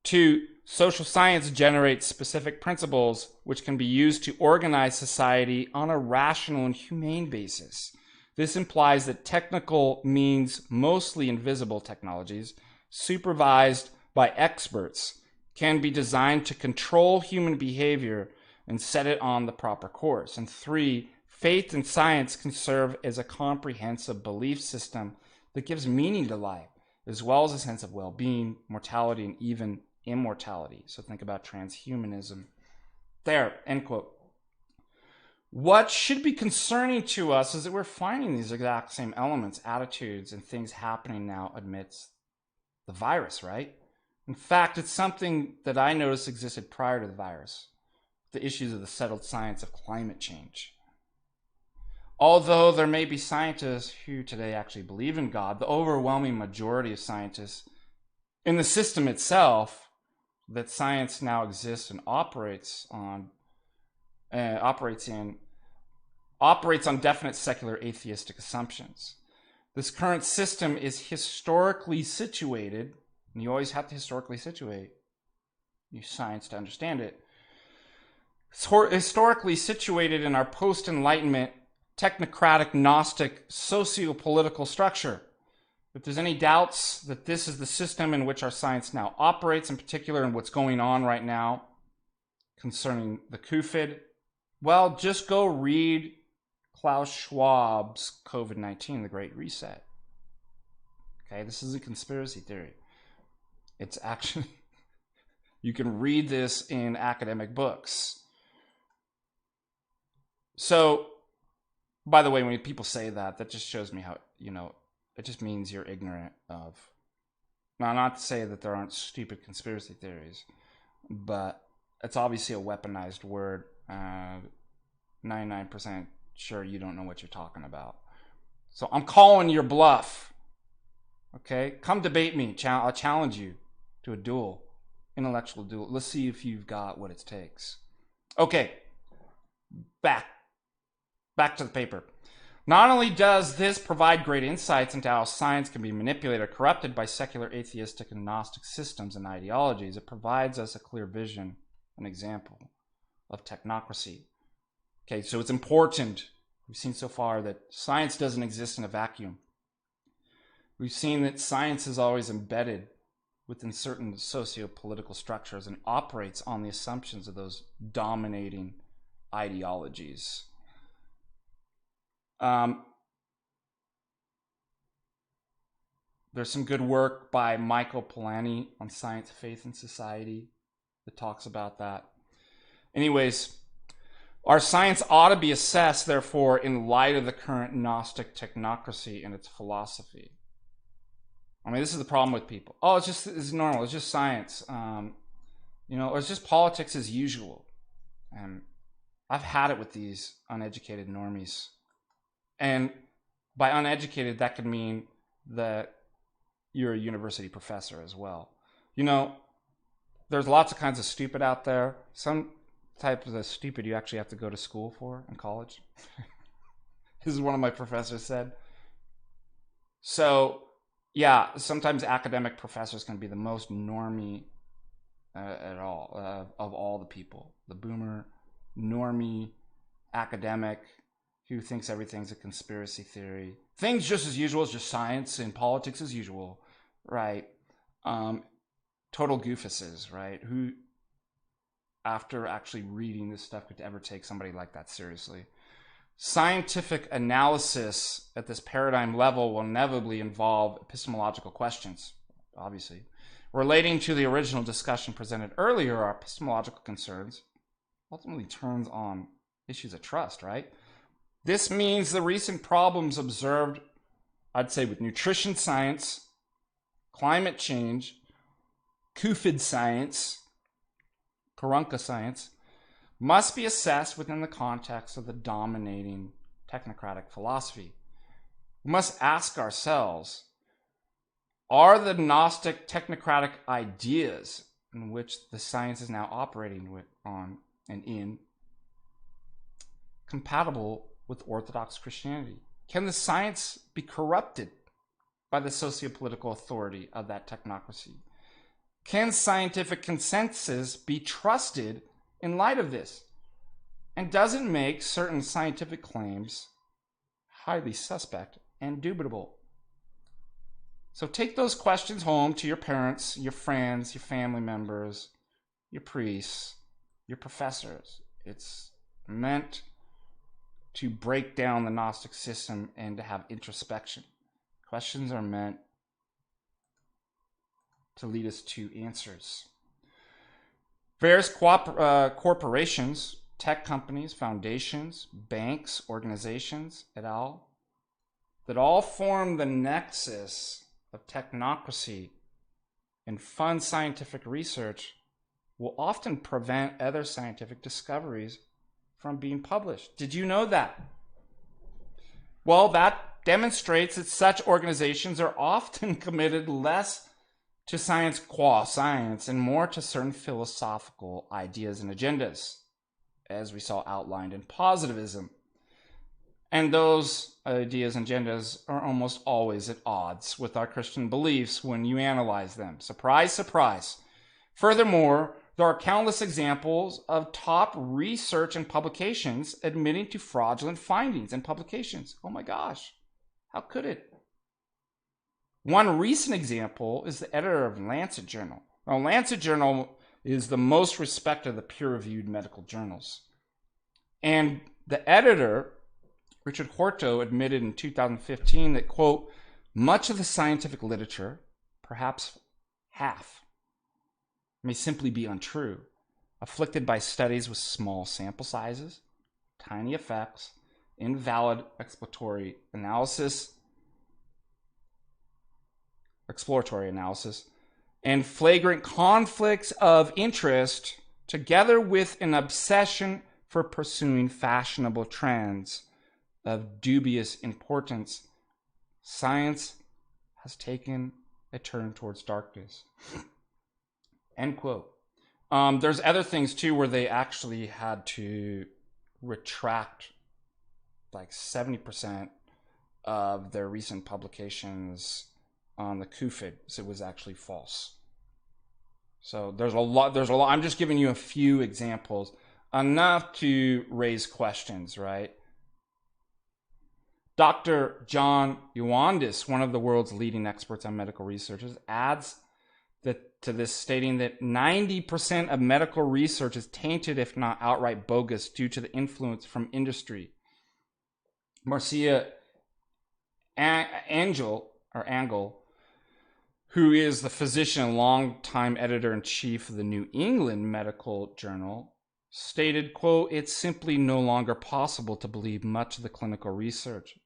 Two, social science generates specific principles which can be used to organize society on a rational and humane basis. This implies that technical means mostly invisible technologies, supervised by experts, can be designed to control human behavior and set it on the proper course. And three, faith and science can serve as a comprehensive belief system that gives meaning to life, as well as a sense of well-being, mortality, and even immortality. So think about transhumanism. There, end quote. What should be concerning to us is that we're finding these exact same elements, attitudes, and things happening now amidst the virus, right? In fact, it's something that I noticed existed prior to the virus, the issues of the settled science of climate change. Although there may be scientists who today actually believe in God, the overwhelming majority of scientists in the system itself that science now exists and operates on definite secular atheistic assumptions. This current system is historically situated, and you always have to historically situate your science to understand it. It's historically situated in our post-Enlightenment, technocratic, Gnostic, socio-political structure. If there's any doubts that this is the system in which our science now operates, in particular in what's going on right now concerning the COVID, well, just go read Klaus Schwab's COVID-19, The Great Reset. Okay, this isn't conspiracy theory. It's actually, you can read this in academic books. So, by the way, when people say that, that just shows me how, it just means you're ignorant of. Now, not to say that there aren't stupid conspiracy theories, but it's obviously a weaponized word. 99% sure you don't know what you're talking about. So I'm calling your bluff. Okay? Come debate me. I'll challenge you to a duel. Intellectual duel. Let's see if you've got what it takes. Okay. Back to the paper. Not only does this provide great insights into how science can be manipulated or corrupted by secular atheistic and Gnostic systems and ideologies, it provides us a clear vision, an example of technocracy. Okay, so it's important. We've seen so far that science doesn't exist in a vacuum. We've seen that science is always embedded within certain socio-political structures and operates on the assumptions of those dominating ideologies. There's some good work by Michael Polanyi on Science, Faith, and Society that talks about that. Anyways, our science ought to be assessed, therefore, in light of the current Gnostic technocracy and its philosophy. I mean, this is the problem with people. Oh, it's normal. It's just science. Or it's just politics as usual. And I've had it with these uneducated normies. And by uneducated, that could mean that you're a university professor as well. There's lots of kinds of stupid out there. Some types of stupid you actually have to go to school for in college. This is one of my professors said. So, yeah, sometimes academic professors can be the most normie of all the people. The boomer, normie, academic, who thinks everything's a conspiracy theory. Things just as usual, it's just science and politics as usual, right? Total goofuses, right? Who, after actually reading this stuff, could ever take somebody like that seriously? Scientific analysis at this paradigm level will inevitably involve epistemological questions, obviously. Relating to the original discussion presented earlier, our epistemological concerns ultimately turns on issues of trust, right? This means the recent problems observed, I'd say, with nutrition science, climate change, CUFID science, Karunka science, must be assessed within the context of the dominating technocratic philosophy. We must ask ourselves, are the Gnostic technocratic ideas in which the science is now operating on and in compatible with Orthodox Christianity? Can the science be corrupted by the socio-political authority of that technocracy? Can scientific consensus be trusted in light of this? And does it make certain scientific claims highly suspect and dubitable? So take those questions home to your parents, your friends, your family members, your priests, your professors. It's meant to break down the Gnostic system and to have introspection. Questions are meant to lead us to answers. Various corporations, tech companies, foundations, banks, organizations, et al., that all form the nexus of technocracy and fund scientific research will often prevent other scientific discoveries from being published. Did you know that? Well, that demonstrates that such organizations are often committed less to science qua science and more to certain philosophical ideas and agendas, as we saw outlined in positivism. And those ideas and agendas are almost always at odds with our Christian beliefs when you analyze them. Surprise, surprise. Furthermore, there are countless examples of top research and publications admitting to fraudulent findings and publications. Oh my gosh, how could it? One recent example is the editor of Lancet Journal. Now, Lancet Journal is the most respected of the peer-reviewed medical journals. And the editor, Richard Horto, admitted in 2015 that, quote, much of the scientific literature, perhaps half, may simply be untrue, afflicted by studies with small sample sizes, tiny effects, invalid exploratory analysis, and flagrant conflicts of interest, together with an obsession for pursuing fashionable trends of dubious importance. Science has taken a turn towards darkness. End quote. There's other things too where they actually had to retract like 70% of their recent publications on the CUFID, so it was actually false. So there's a lot. I'm just giving you a few examples, enough to raise questions, right? Dr. John Ioannidis, one of the world's leading experts on medical research, adds to this, stating that 90% of medical research is tainted, if not outright bogus, due to the influence from industry. Marcia Angel, who is the physician and longtime editor-in-chief of the New England Medical Journal, stated, quote, it's simply no longer possible to believe much of the clinical research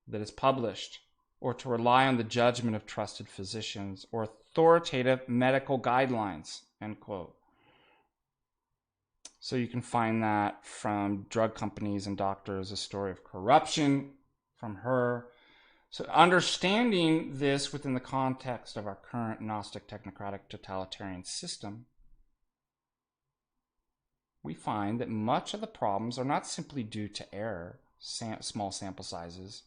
that is published. or to rely on the judgment of trusted physicians or authoritative medical guidelines, end quote. So you can find that from drug companies and doctors, a story of corruption from her. So understanding this within the context of our current Gnostic Technocratic Totalitarian system, we find that much of the problems are not simply due to error, small sample sizes,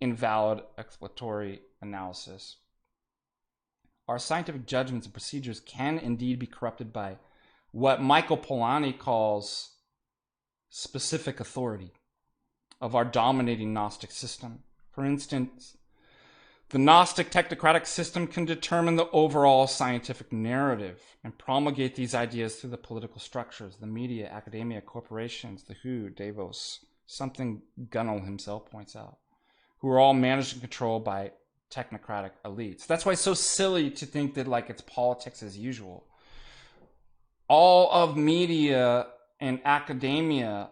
invalid exploratory analysis. Our scientific judgments and procedures can indeed be corrupted by what Michael Polanyi calls specific authority of our dominating Gnostic system. For instance, the Gnostic Technocratic system can determine the overall scientific narrative and promulgate these ideas through the political structures, the media, academia, corporations, the WHO, Davos, something Gunnell himself points out, who are all managed and controlled by technocratic elites. That's why it's so silly to think that like it's politics as usual. All of media and academia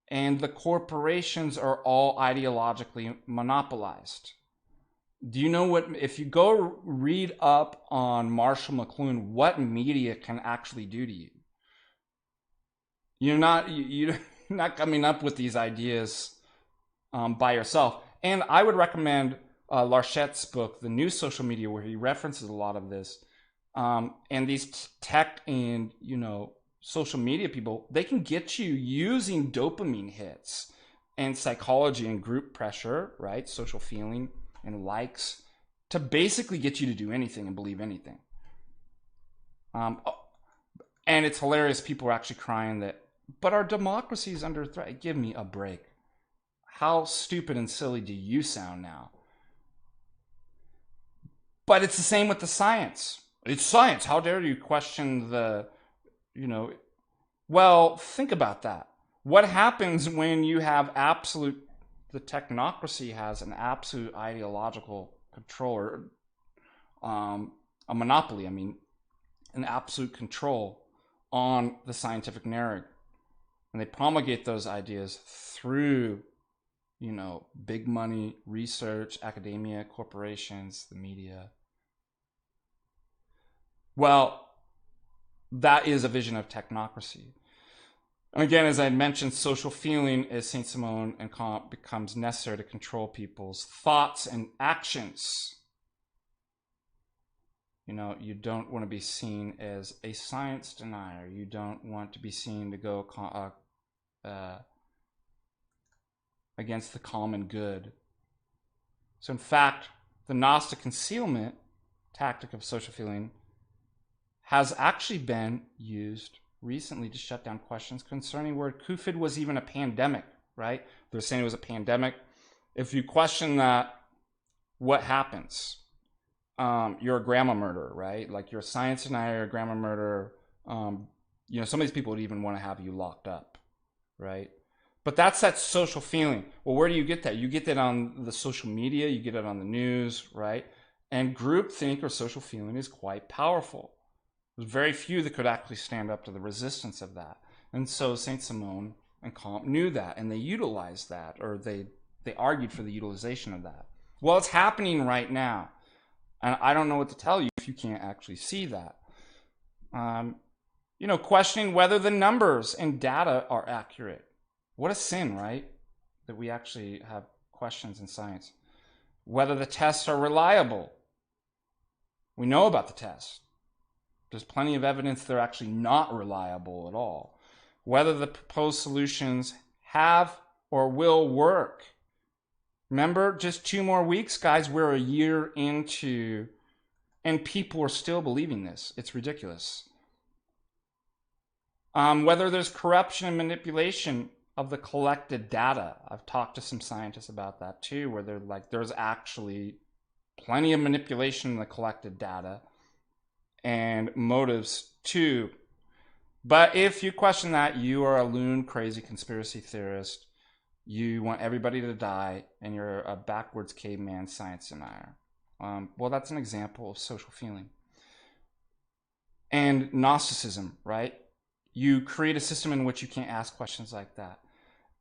and the corporations are all ideologically monopolized. Do you know what, if you go read up on Marshall McLuhan, what media can actually do to you? You're not coming up with these ideas by yourself. And I would recommend Larchette's book, The New Social Media, where he references a lot of this. And these tech and, social media people, they can get you using dopamine hits and psychology and group pressure, right? Social feeling and likes to basically get you to do anything and believe anything. And it's hilarious. People are actually crying that, but our democracy is under threat. Give me a break. How stupid and silly do you sound now? But it's the same with the science. It's science. How dare you question the, well, think about that. What happens when you have the technocracy has an absolute ideological control, or a monopoly, an absolute control on the scientific narrative. And they promulgate those ideas through, big money, research, academia, corporations, the media. Well, that is a vision of technocracy. And again, as I mentioned, social feeling, as Saint Simon and Kant, becomes necessary to control people's thoughts and actions. You don't want to be seen as a science denier. You don't want to be seen to go against the common good. So in fact, the Gnostic concealment tactic of social feeling has actually been used recently to shut down questions concerning where COVID was even a pandemic, right? They're saying it was a pandemic. If you question that, what happens? You're a grandma murderer, right? Like you're a science denier, a grandma murderer. Some of these people would even want to have you locked up, right? But that's that social feeling. Well, where do you get that? You get that on the social media, you get it on the news, right? And groupthink or social feeling is quite powerful. There's very few that could actually stand up to the resistance of that. And so Saint Simon and Kant knew that, and they utilized that, or they argued for the utilization of that. Well, it's happening right now. And I don't know what to tell you if you can't actually see that. Questioning whether the numbers and data are accurate. What a sin, right? That we actually have questions in science. Whether the tests are reliable. We know about the tests. There's plenty of evidence they're actually not reliable at all. Whether the proposed solutions have or will work. Remember, just 2 more weeks, guys, we're a year into, and people are still believing this. It's ridiculous. Whether there's corruption and manipulation of the collected data. I've talked to some scientists about that too, where they're like, there's actually plenty of manipulation in the collected data. And motives too. But if you question that, you are a loon, crazy conspiracy theorist. You want everybody to die, and you're a backwards caveman science denier. Well, that's an example of social feeling. And Gnosticism, right? You create a system in which you can't ask questions like that.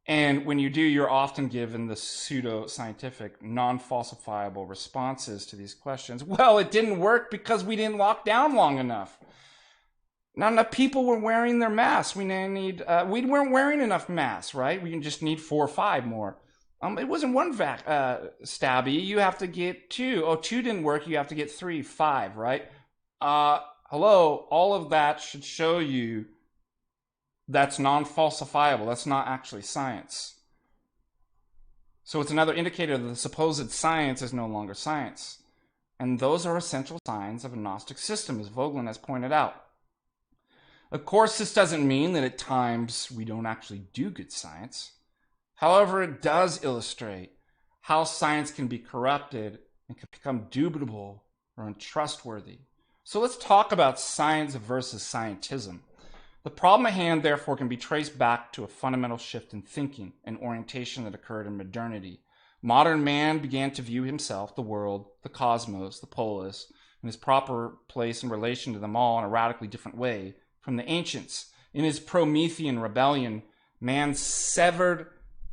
And when you do, you're often given the pseudo-scientific, non-falsifiable responses to these questions. Well, it didn't work because we didn't lock down long enough. Not enough people were wearing their masks. We weren't wearing enough masks, right? We just need 4 or 5 more. It wasn't one stabby. You have to get 2. Oh, 2 didn't work. You have to get 3, 5, right? Hello. All of that should show you that's non-falsifiable. That's not actually science. So it's another indicator that the supposed science is no longer science. And those are essential signs of a Gnostic system, as Vogelin has pointed out. Of course, this doesn't mean that at times we don't actually do good science. However, it does illustrate how science can be corrupted and can become dubitable or untrustworthy. So let's talk about science versus scientism. The problem at hand, therefore, can be traced back to a fundamental shift in thinking and orientation that occurred in modernity. Modern man began to view himself, the world, the cosmos, the polis, and his proper place in relation to them all in a radically different way from the ancients. In his Promethean rebellion, man severed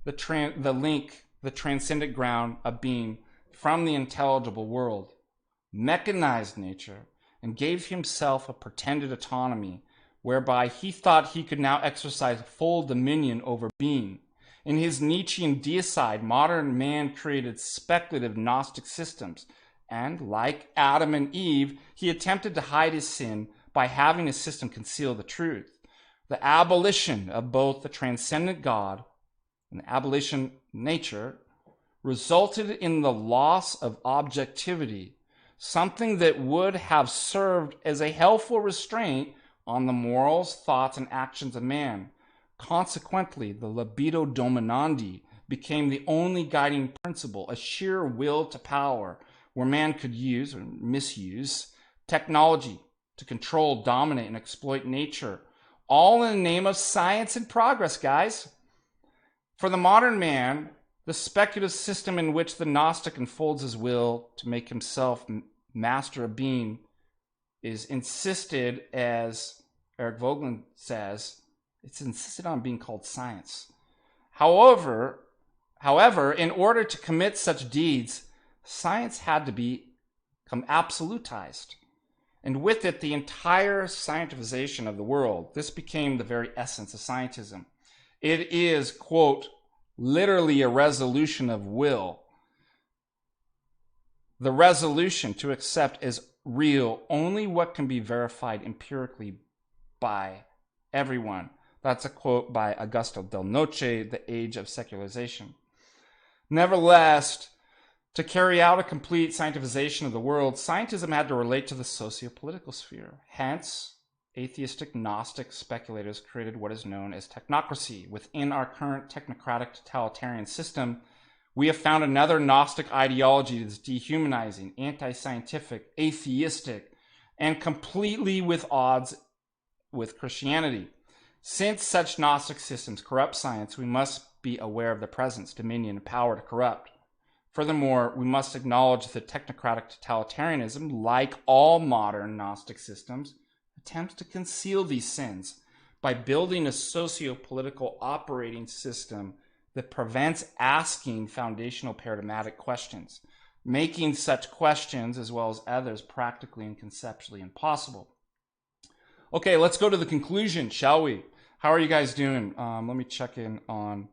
the link, the transcendent ground of being from the intelligible world, mechanized nature, and gave himself a pretended autonomy whereby he thought he could now exercise full dominion over being. In his Nietzschean deicide, modern man created speculative Gnostic systems, and like Adam and Eve, he attempted to hide his sin by having his system conceal the truth. The abolition of both the transcendent God and the abolition of nature resulted in the loss of objectivity, something that would have served as a helpful restraint on the morals, thoughts, and actions of man. Consequently, the libido dominandi became the only guiding principle, a sheer will to power, where man could use or misuse technology to control, dominate, and exploit nature, all in the name of science and progress, guys. For the modern man, the speculative system in which the Gnostic unfolds his will to make himself master of being is insisted, as Eric Vogelin says, it's insisted on being called science. However, in order to commit such deeds, science had to become absolutized. And with it, the entire scientificization of the world. This became the very essence of scientism. It is, quote, literally a resolution of will. The resolution to accept as real only what can be verified empirically by everyone. That's a quote by Augusto Del Noce, The Age of Secularization. Nevertheless, to carry out a complete scientificization of the world, scientism had to relate to the socio-political sphere. Hence, atheistic Gnostic speculators created what is known as technocracy. Within our current technocratic totalitarian system, we have found another Gnostic ideology that is dehumanizing, anti-scientific, atheistic, and completely with odds with Christianity. Since such Gnostic systems corrupt science, we must be aware of their presence, dominion, and power to corrupt. Furthermore, we must acknowledge that technocratic totalitarianism, like all modern Gnostic systems, attempts to conceal these sins by building a socio-political operating system that prevents asking foundational paradigmatic questions, making such questions, as well as others, practically and conceptually impossible. Okay, let's go to the conclusion, shall we? How are you guys doing? Let me check in on...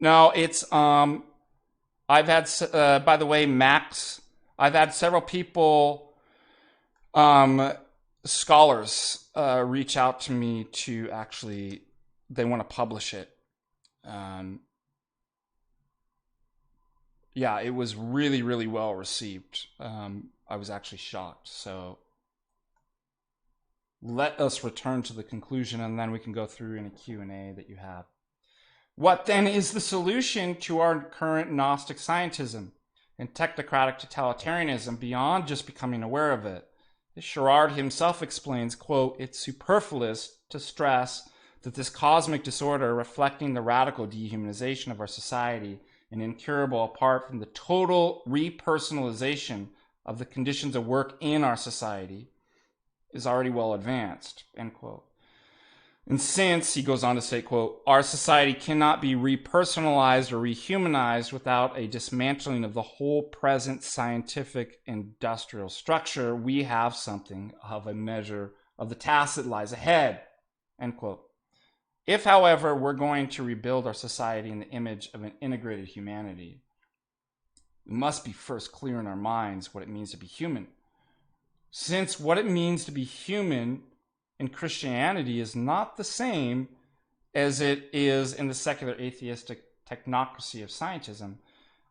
No, it's... I've had, by the way, Max, I've had several people, scholars, reach out to me to actually, they want to publish it. Yeah, it was really, really well received. I was actually shocked. So let us return to the conclusion, and then we can go through any Q&A that you have. What then is the solution to our current Gnostic Scientism and Technocratic Totalitarianism beyond just becoming aware of it? Sherrard himself explains, quote, it's superfluous to stress that this cosmic disorder reflecting the radical dehumanization of our society and incurable apart from the total repersonalization of the conditions of work in our society is already well advanced, end quote. And since, he goes on to say, quote, our society cannot be repersonalized or rehumanized without a dismantling of the whole present scientific industrial structure, we have something of a measure of the task that lies ahead, end quote. If, however, we're going to rebuild our society in the image of an integrated humanity, we must be first clear in our minds what it means to be human. Since what it means to be human in Christianity is not the same as it is in the secular atheistic technocracy of scientism,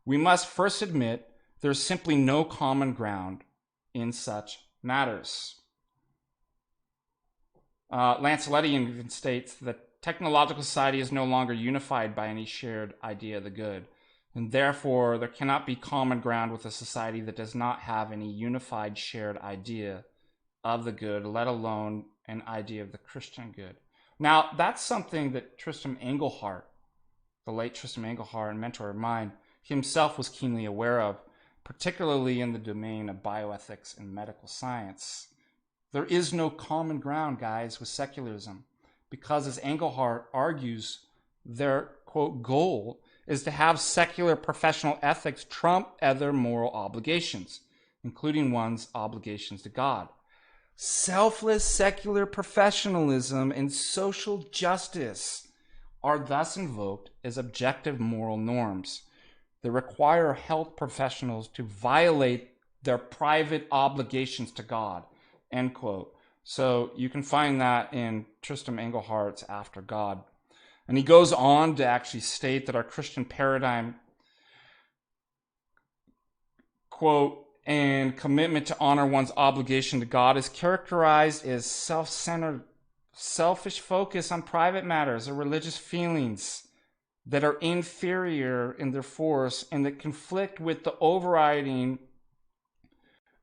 we must first admit there's simply no common ground in such matters. Lancelotti even states that technological society is no longer unified by any shared idea of the good, and therefore there cannot be common ground with a society that does not have any unified shared idea of the good, let alone an idea of the Christian good. Now, that's something that Tristram Engelhardt, the late Tristram Engelhardt, and mentor of mine, himself was keenly aware of, particularly in the domain of bioethics and medical science. There is no common ground, guys, with secularism, because as Engelhardt argues, their, quote, goal is to have secular professional ethics trump other moral obligations, including one's obligations to God. Selfless secular professionalism and social justice are thus invoked as objective moral norms that require health professionals to violate their private obligations to God, end quote. So you can find that in Tristram Engelhardt's After God. And he goes on to actually state that our Christian paradigm, quote, and commitment to honor one's obligation to God is characterized as self-centered, selfish focus on private matters or religious feelings that are inferior in their force and that conflict with the overriding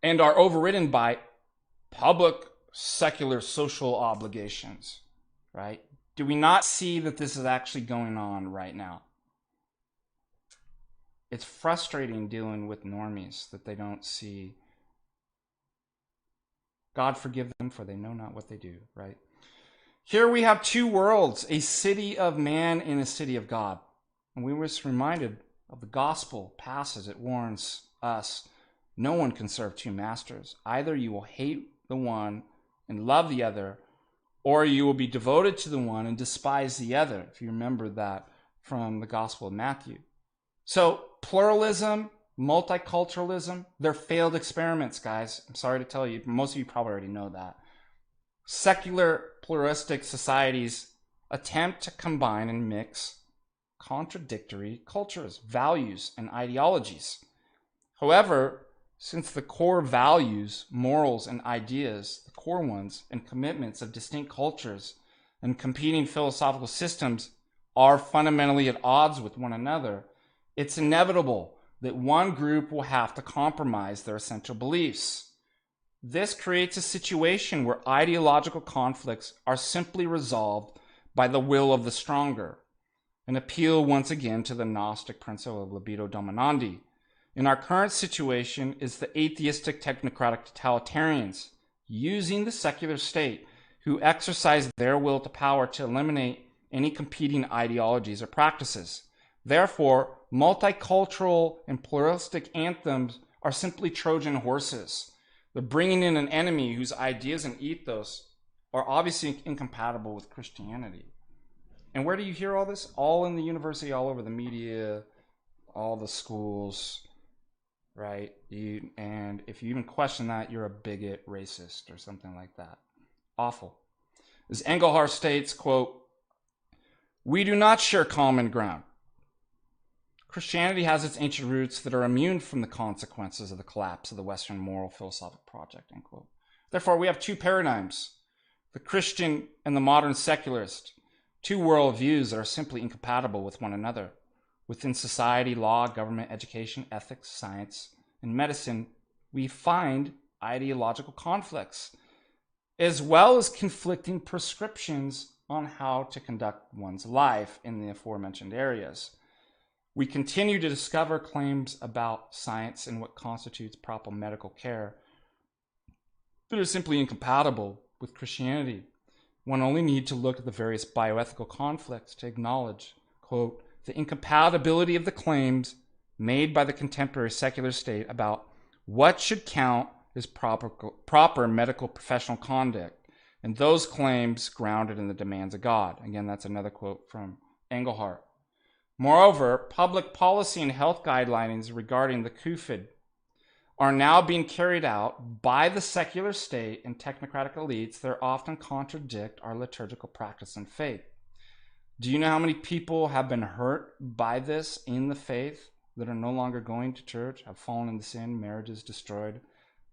and are overridden by public secular social obligations, right? Do we not see that this is actually going on right now? It's frustrating dealing with normies that they don't see. God forgive them, for they know not what they do, right? Here we have two worlds, a city of man and a city of God. And we were reminded of the gospel passage that warns us, no one can serve two masters. Either you will hate the one and love the other, or you will be devoted to the one and despise the other, if you remember that from the Gospel of Matthew. So pluralism, multiculturalism, they're failed experiments, guys. I'm sorry to tell you. Most of you probably already know that. Secular pluralistic societies attempt to combine and mix contradictory cultures, values, and ideologies. However, since the core values, morals, and ideas, the core ones, and commitments of distinct cultures and competing philosophical systems are fundamentally at odds with one another, it's inevitable that one group will have to compromise their essential beliefs. This creates a situation where ideological conflicts are simply resolved by the will of the stronger, an appeal once again to the Gnostic principle of libido dominandi. In our current situation is the atheistic technocratic totalitarians using the secular state who exercise their will to power to eliminate any competing ideologies or practices. Therefore, multicultural and pluralistic anthems are simply Trojan horses. They're bringing in an enemy whose ideas and ethos are obviously incompatible with Christianity. And where do you hear all this? All in the university, all over the media, all the schools, right? And if you even question that, you're a bigot, racist, or something like that. Awful. As Engelhardt states, quote, we do not share common ground. Christianity has its ancient roots that are immune from the consequences of the collapse of the Western moral philosophic project, end quote. Therefore, we have two paradigms, the Christian and the modern secularist, two worldviews that are simply incompatible with one another. Within society, law, government, education, ethics, science, and medicine, we find ideological conflicts, as well as conflicting prescriptions on how to conduct one's life in the aforementioned areas. We continue to discover claims about science and what constitutes proper medical care that are simply incompatible with Christianity. One only need to look at the various bioethical conflicts to acknowledge, quote, the incompatibility of the claims made by the contemporary secular state about what should count as proper medical professional conduct, and those claims grounded in the demands of God. Again, that's another quote from Engelhardt. Moreover, public policy and health guidelines regarding the CUFID are now being carried out by the secular state and technocratic elites that often contradict our liturgical practice and faith. Do you know how many people have been hurt by this in the faith that are no longer going to church, have fallen into sin, marriages destroyed,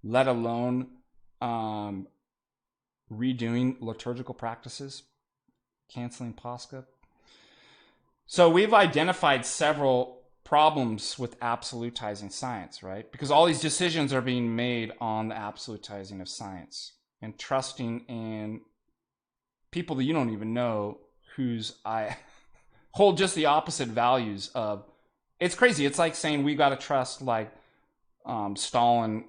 let alone redoing liturgical practices, canceling Pascha? So we've identified several problems with absolutizing science, right? Because all these decisions are being made on the absolutizing of science and trusting in people that you don't even know whose I hold just the opposite values of. It's crazy. It's like saying we got to trust like Stalin.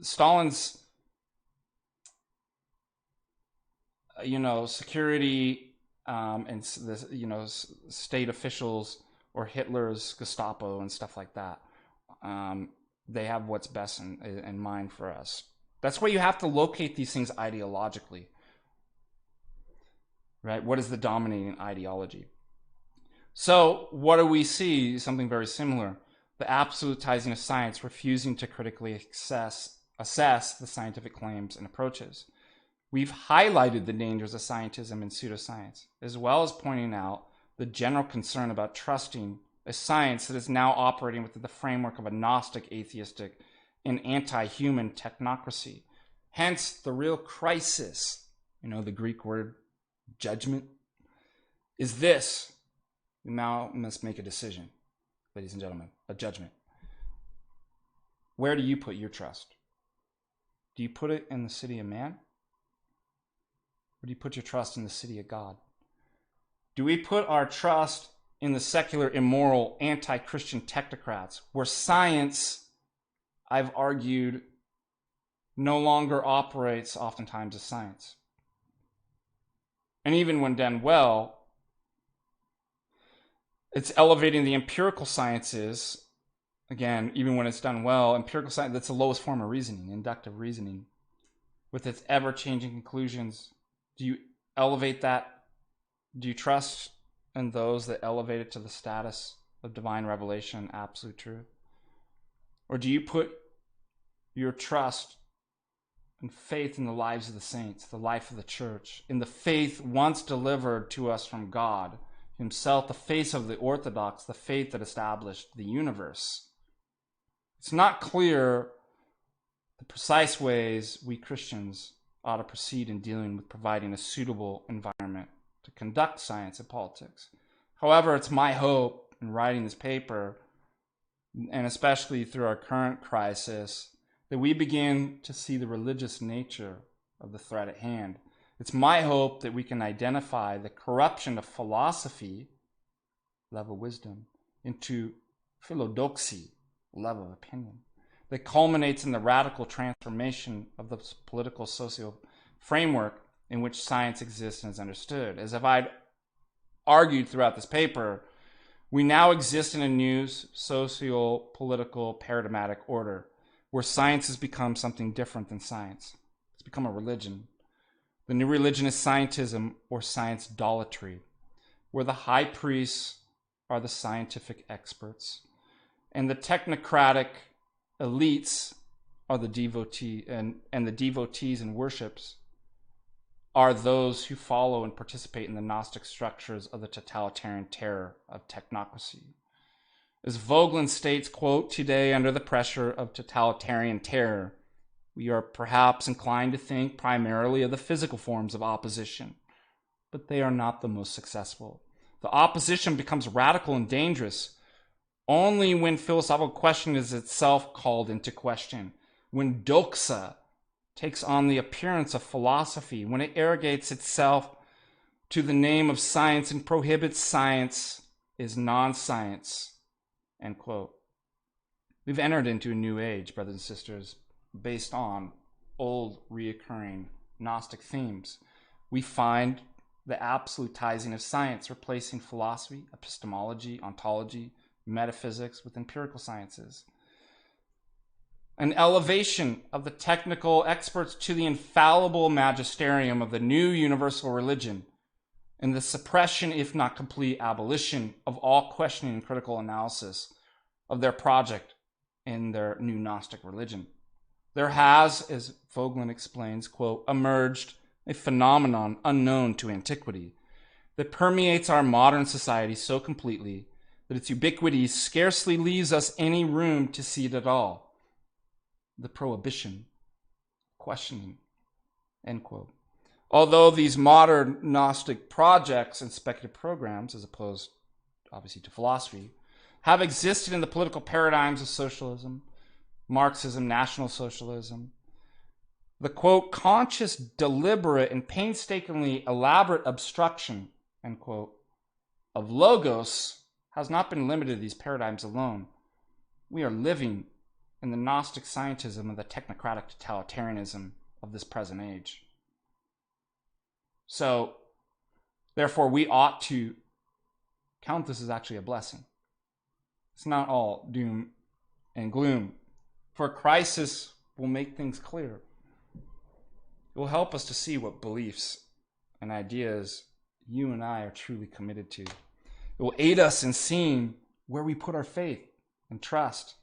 Stalin's security and the state officials, or Hitler's Gestapo and stuff like that. They have what's best in mind for us. That's where you have to locate these things ideologically, right? What is the dominating ideology? So what do we see? Something very similar. The absolutizing of science, refusing to critically assess the scientific claims and approaches. We've highlighted the dangers of scientism and pseudoscience, as well as pointing out the general concern about trusting a science that is now operating within the framework of a Gnostic, atheistic, and anti-human technocracy. Hence, the real crisis, the Greek word judgment, is this. We now must make a decision, ladies and gentlemen, a judgment. Where do you put your trust? Do you put it in the city of man? Or do you put your trust in the city of God? Do we put our trust in the secular, immoral, anti-Christian technocrats, where science, I've argued, no longer operates oftentimes as science? And even when done well, it's elevating the empirical sciences. Again, even when it's done well, empirical science, that's the lowest form of reasoning, inductive reasoning, with its ever-changing conclusions. Do you elevate that? Do you trust in those that elevate it to the status of divine revelation, absolute truth? Or do you put your trust and faith in the lives of the saints, the life of the church, in the faith once delivered to us from God himself, the faith of the Orthodox, the faith that established the universe? It's not clear the precise ways we Christians ought to proceed in dealing with providing a suitable environment to conduct science and politics. However, it's my hope in writing this paper, and especially through our current crisis, that we begin to see the religious nature of the threat at hand. It's my hope that we can identify the corruption of philosophy, love of wisdom, into philodoxy, love of opinion, that culminates in the radical transformation of the political social framework in which science exists and is understood. As if I'd argued throughout this paper, we now exist in a new socio-political paradigmatic order where science has become something different than science. It's become a religion. The new religion is scientism, or science-dolatry, where the high priests are the scientific experts and the technocratic elites are the devotee, and the devotees and worships are those who follow and participate in the Gnostic structures of the totalitarian terror of technocracy. As Vogelin states, quote, today under the pressure of totalitarian terror, we are perhaps inclined to think primarily of the physical forms of opposition, but they are not the most successful. The opposition becomes radical and dangerous only when philosophical question is itself called into question, when doxa takes on the appearance of philosophy, when it arrogates itself to the name of science and prohibits science is non-science, end quote. We've entered into a new age, brothers and sisters, based on old reoccurring Gnostic themes. We find the absolutizing of science, replacing philosophy, epistemology, ontology, metaphysics with empirical sciences. An elevation of the technical experts to the infallible magisterium of the new universal religion, and the suppression, if not complete abolition, of all questioning and critical analysis of their project in their new Gnostic religion. There has, as Vogelin explains, quote, emerged a phenomenon unknown to antiquity that permeates our modern society so completely that its ubiquity scarcely leaves us any room to see it at all. The prohibition, questioning, end quote. Although these modern Gnostic projects and speculative programs, as opposed obviously to philosophy, have existed in the political paradigms of socialism, Marxism, National Socialism, the quote, conscious, deliberate, and painstakingly elaborate obstruction, end quote, of logos has not been limited to these paradigms alone. We are living in the Gnostic Scientism and the Technocratic Totalitarianism of this present age. So, therefore, we ought to count this as actually a blessing. It's not all doom and gloom. For crisis will make things clear. It will help us to see what beliefs and ideas you and I are truly committed to. It will aid us in seeing where we put our faith and trust.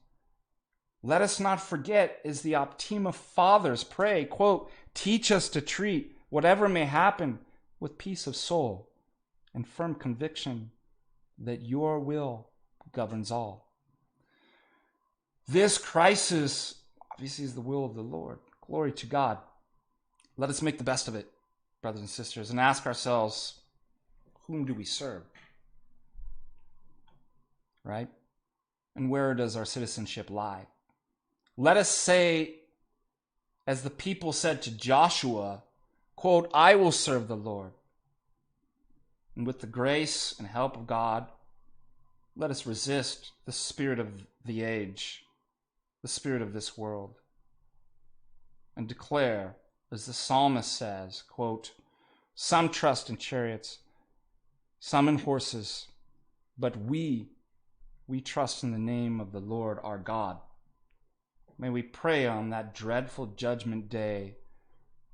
Let us not forget, as the Optima Fathers pray, quote, teach us to treat whatever may happen with peace of soul and firm conviction that your will governs all. This crisis obviously is the will of the Lord. Glory to God. Let us make the best of it, brothers and sisters, and ask ourselves, whom do we serve? Right? And where does our citizenship lie? Let us say, as the people said to Joshua, quote, I will serve the Lord. And with the grace and help of God, let us resist the spirit of the age, the spirit of this world, and declare, as the psalmist says, quote, some trust in chariots, some in horses, but we trust in the name of the Lord our God. May we pray on that dreadful judgment day,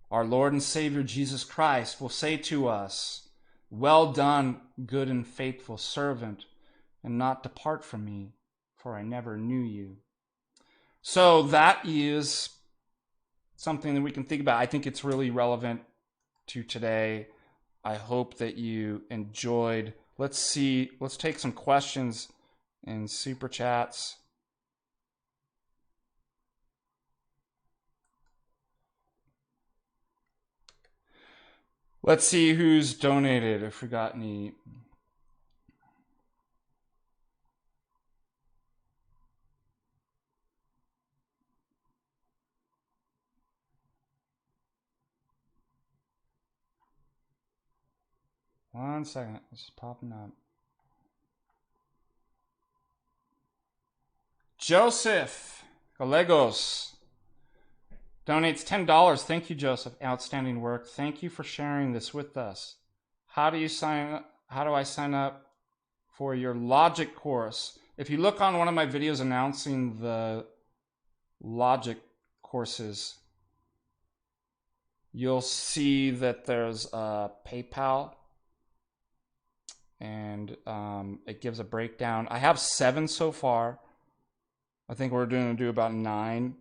our Lord and Savior Jesus Christ will say to us, well done, good and faithful servant, and not depart from me, for I never knew you. So that is something that we can think about. I think it's really relevant to today. I hope that you enjoyed. Let's take some questions in super chats. Let's see who's donated, if we got any. One second, this is popping up. Joseph Gallegos donates $10. Thank you, Joseph. Outstanding work. Thank you for sharing this with us. How do I sign up for your logic course? If you look on one of my videos announcing the logic courses, you'll see that there's a PayPal, and it gives a breakdown. I have 7 so far. I think we're going to do about 9.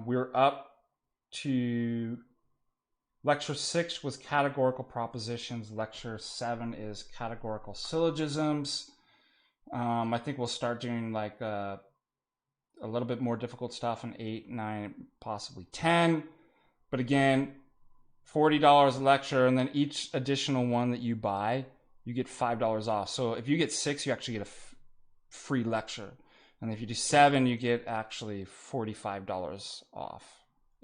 We're up to lecture 6 was categorical propositions. Lecture 7 is categorical syllogisms. I think we'll start doing like a little bit more difficult stuff in 8, 9, possibly 10. But again, $40 a lecture, and then each additional one that you buy, you get $5 off. So if you get 6, you actually get a free lecture. And if you do 7, you get actually $45 off,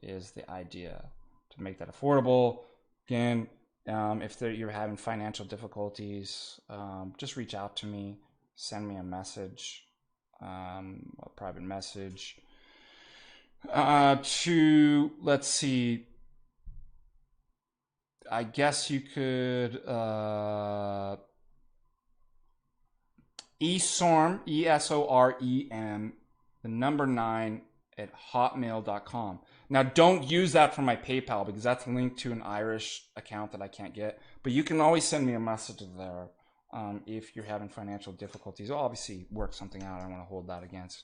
is the idea, to make that affordable. Again, if you're having financial difficulties, just reach out to me, send me a message, a private message. let's see, I guess you could eSorem, ESOREM, the number 9 at hotmail.com. Now, don't use that for my PayPal because that's linked to an Irish account that I can't get. But you can always send me a message there if you're having financial difficulties. I'll obviously work something out. I don't want to hold that against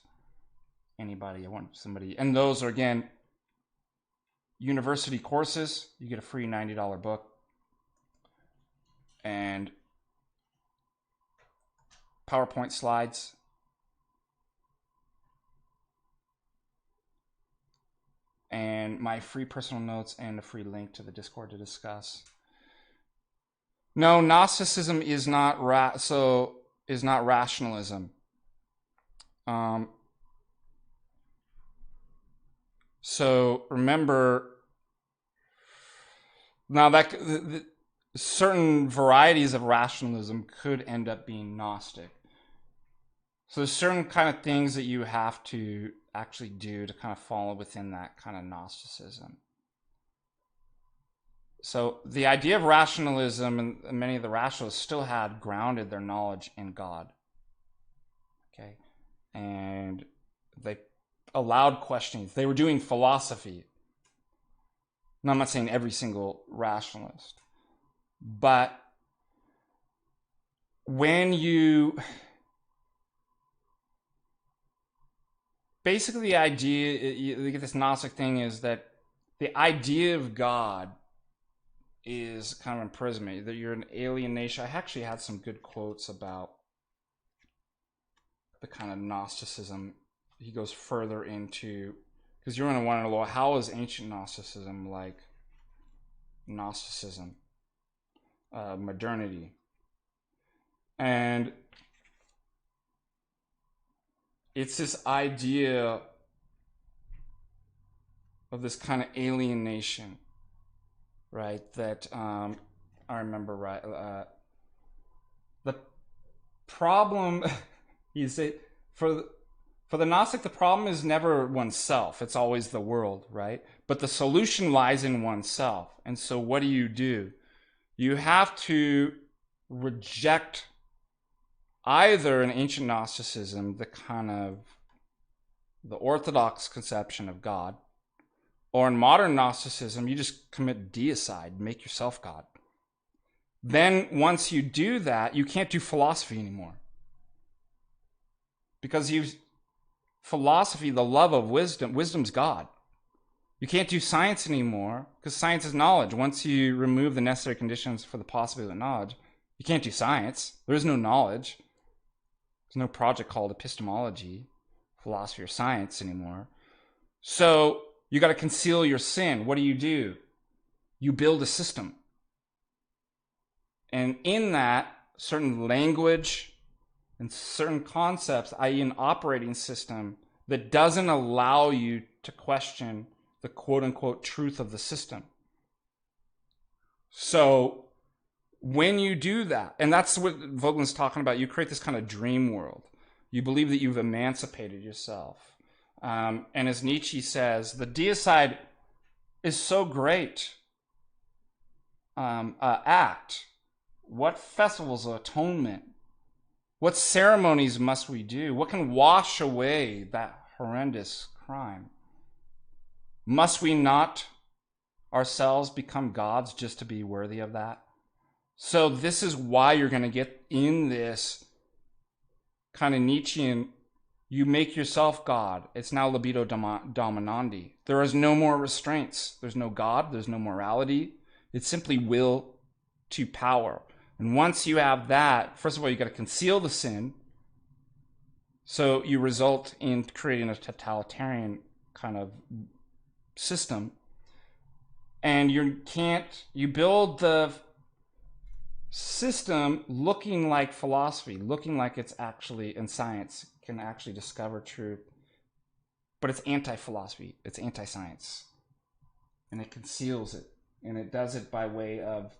anybody. I want somebody. And those are, again, university courses. You get a free $90 book. And PowerPoint slides. And my free personal notes and a free link to the Discord to discuss. No, Gnosticism is not rationalism. So remember, now that certain varieties of rationalism could end up being Gnostic. So there's certain kind of things that you have to actually do to kind of fall within that kind of Gnosticism. So the idea of rationalism, and many of the rationalists still had grounded their knowledge in God. Okay? And they allowed questionings. They were doing philosophy. Now, I'm not saying every single rationalist, but when you... Basically, the idea, you get this Gnostic thing, is that the idea of God is kind of imprisonment, that you're an alien nation. I actually had some good quotes about the kind of Gnosticism. He goes further into, because you're going to want to know, how is ancient Gnosticism like Gnosticism, modernity? And it's this idea of this kind of alienation, right? That I remember right. The problem is that for the Gnostic, the problem is never oneself. It's always the world, right? But the solution lies in oneself. And so what do? You have to reject either in ancient Gnosticism the kind of the orthodox conception of God, or in modern Gnosticism, you just commit deicide, make yourself God. Then once you do that, you can't do philosophy anymore. Because philosophy, the love of wisdom's God. You can't do science anymore because science is knowledge. Once you remove the necessary conditions for the possibility of knowledge, you can't do science. There is no knowledge. There's no project called epistemology, philosophy, or science anymore. So you got to conceal your sin. What do? You build a system. And in that, certain language and certain concepts, i.e. an operating system that doesn't allow you to question the quote-unquote truth of the system. So when you do that, and that's what Vogelin's talking about, you create this kind of dream world. You believe that you've emancipated yourself. And as Nietzsche says, the deicide is so great. Act. What festivals of atonement? What ceremonies must we do? What can wash away that horrendous crime? Must we not ourselves become gods just to be worthy of that? So this is why you're going to get in this kind of Nietzschean, you make yourself God. It's now libido dominandi. There is no more restraints. There's no God. There's no morality. It's simply will to power. And once you have that, first of all, you got to conceal the sin. So you result in creating a totalitarian kind of system. And you build the system looking like philosophy, looking like it's actually in science, can actually discover truth. But it's anti-philosophy, it's anti-science. And it conceals it. And it does it by way of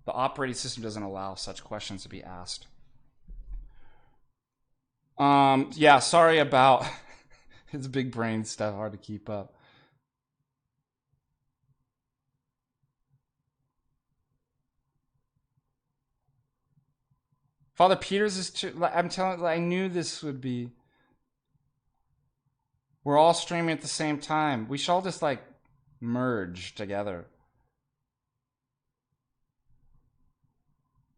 the operating system doesn't allow such questions to be asked. Yeah, sorry about It's big brain stuff, hard to keep up. Father Peters is too, I'm telling you, I knew this would be. We're all streaming at the same time. We should all just like merge together.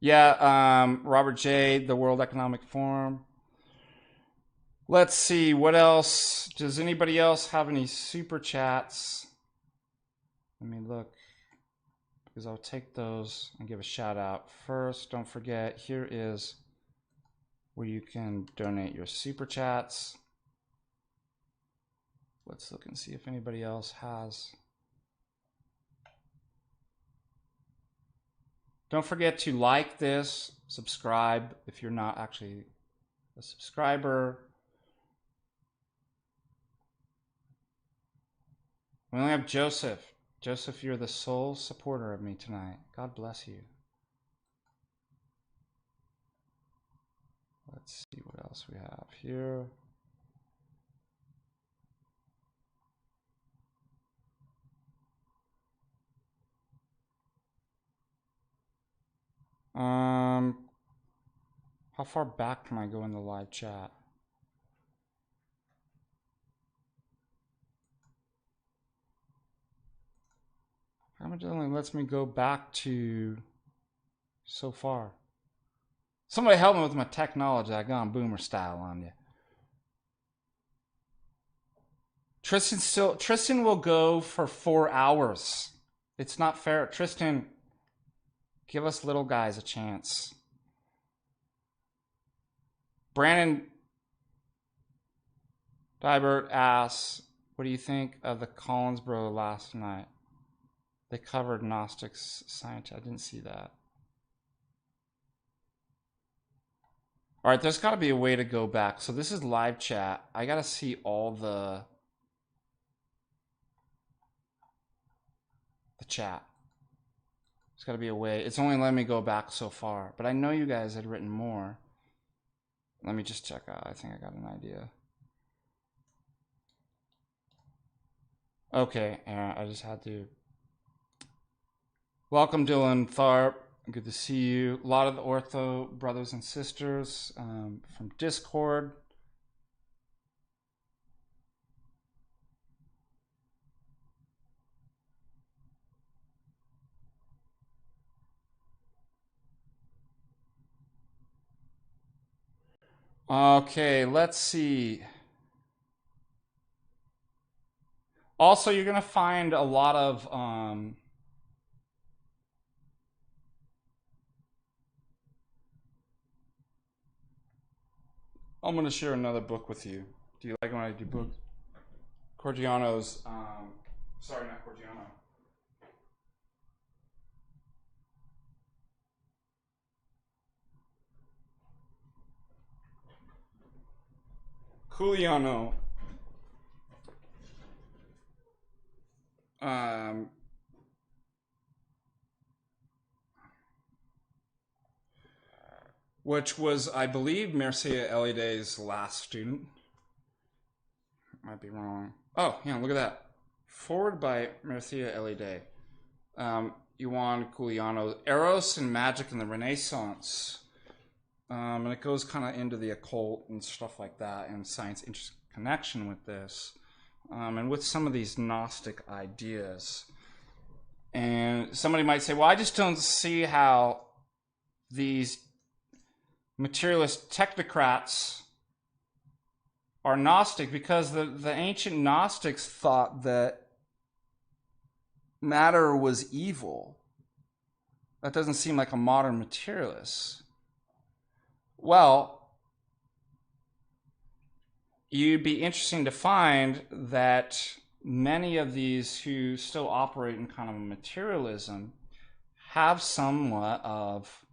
Yeah, Robert J., the World Economic Forum. Let's see, what else? Does anybody else have any super chats? Let me look, because I'll take those and give a shout out. First, don't forget, here is where you can donate your super chats. Let's look and see if anybody else has. Don't forget to like this, subscribe if you're not actually a subscriber. We only have Joseph. Joseph, you're the sole supporter of me tonight. God bless you. Let's see what else we have here. How far back can I go in the live chat? How much only lets me go back to so far? Somebody help me with my technology. I gone boomer style on you. Tristan will go for 4 hours. It's not fair. Tristan, give us little guys a chance. Brandon Dybert asks, what do you think of the Collinsboro last night? They covered Gnostic Scientism. I didn't see that. All right, there's got to be a way to go back. So this is live chat. I got to see all the chat. There's got to be a way. It's only letting me go back so far. But I know you guys had written more. Let me just check out. I think I got an idea. Okay, I just had to. Welcome, Dylan Tharp. Good to see you. A lot of the ortho brothers and sisters from Discord. Okay, let's see. Also, you're going to find a lot of I'm going to share another book with you. Do you like when I do books? Corgiano's, sorry, not Corgiano. Culiano. Which was, I believe, Mircea Eliade's last student. Might be wrong. Oh, yeah, look at that. Forward by Mircea Eliade. Juan Culiano. Eros and Magic in the Renaissance. And it goes kind of into the occult and stuff like that, and science connection with this. And with some of these Gnostic ideas. And somebody might say, well, I just don't see how these materialist technocrats are Gnostic, because the ancient Gnostics thought that matter was evil. That doesn't seem like a modern materialist. Well, you'd be interesting to find that many of these who still operate in kind of materialism have somewhat of,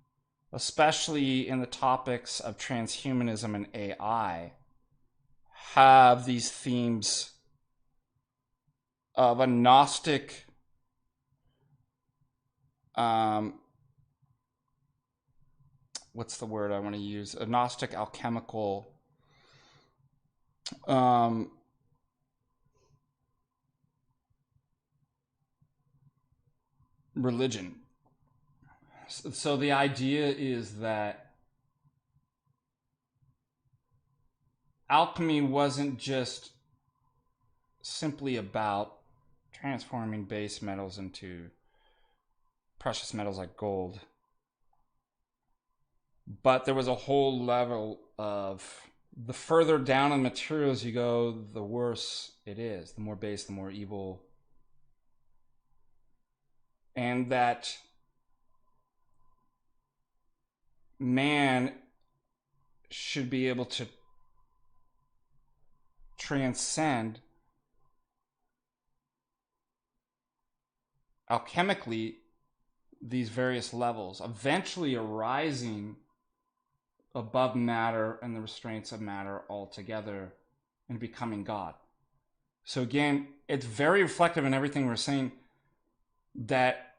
especially in the topics of transhumanism and AI, have these themes of a Gnostic what's the word I want to use? A Gnostic alchemical religion. So the idea is that alchemy wasn't just simply about transforming base metals into precious metals like gold, but there was a whole level of, the further down in materials you go, the worse it is. The more base, the more evil. And that man should be able to transcend alchemically these various levels, eventually arising above matter and the restraints of matter altogether and becoming God. So again, it's very reflective in everything we're saying, that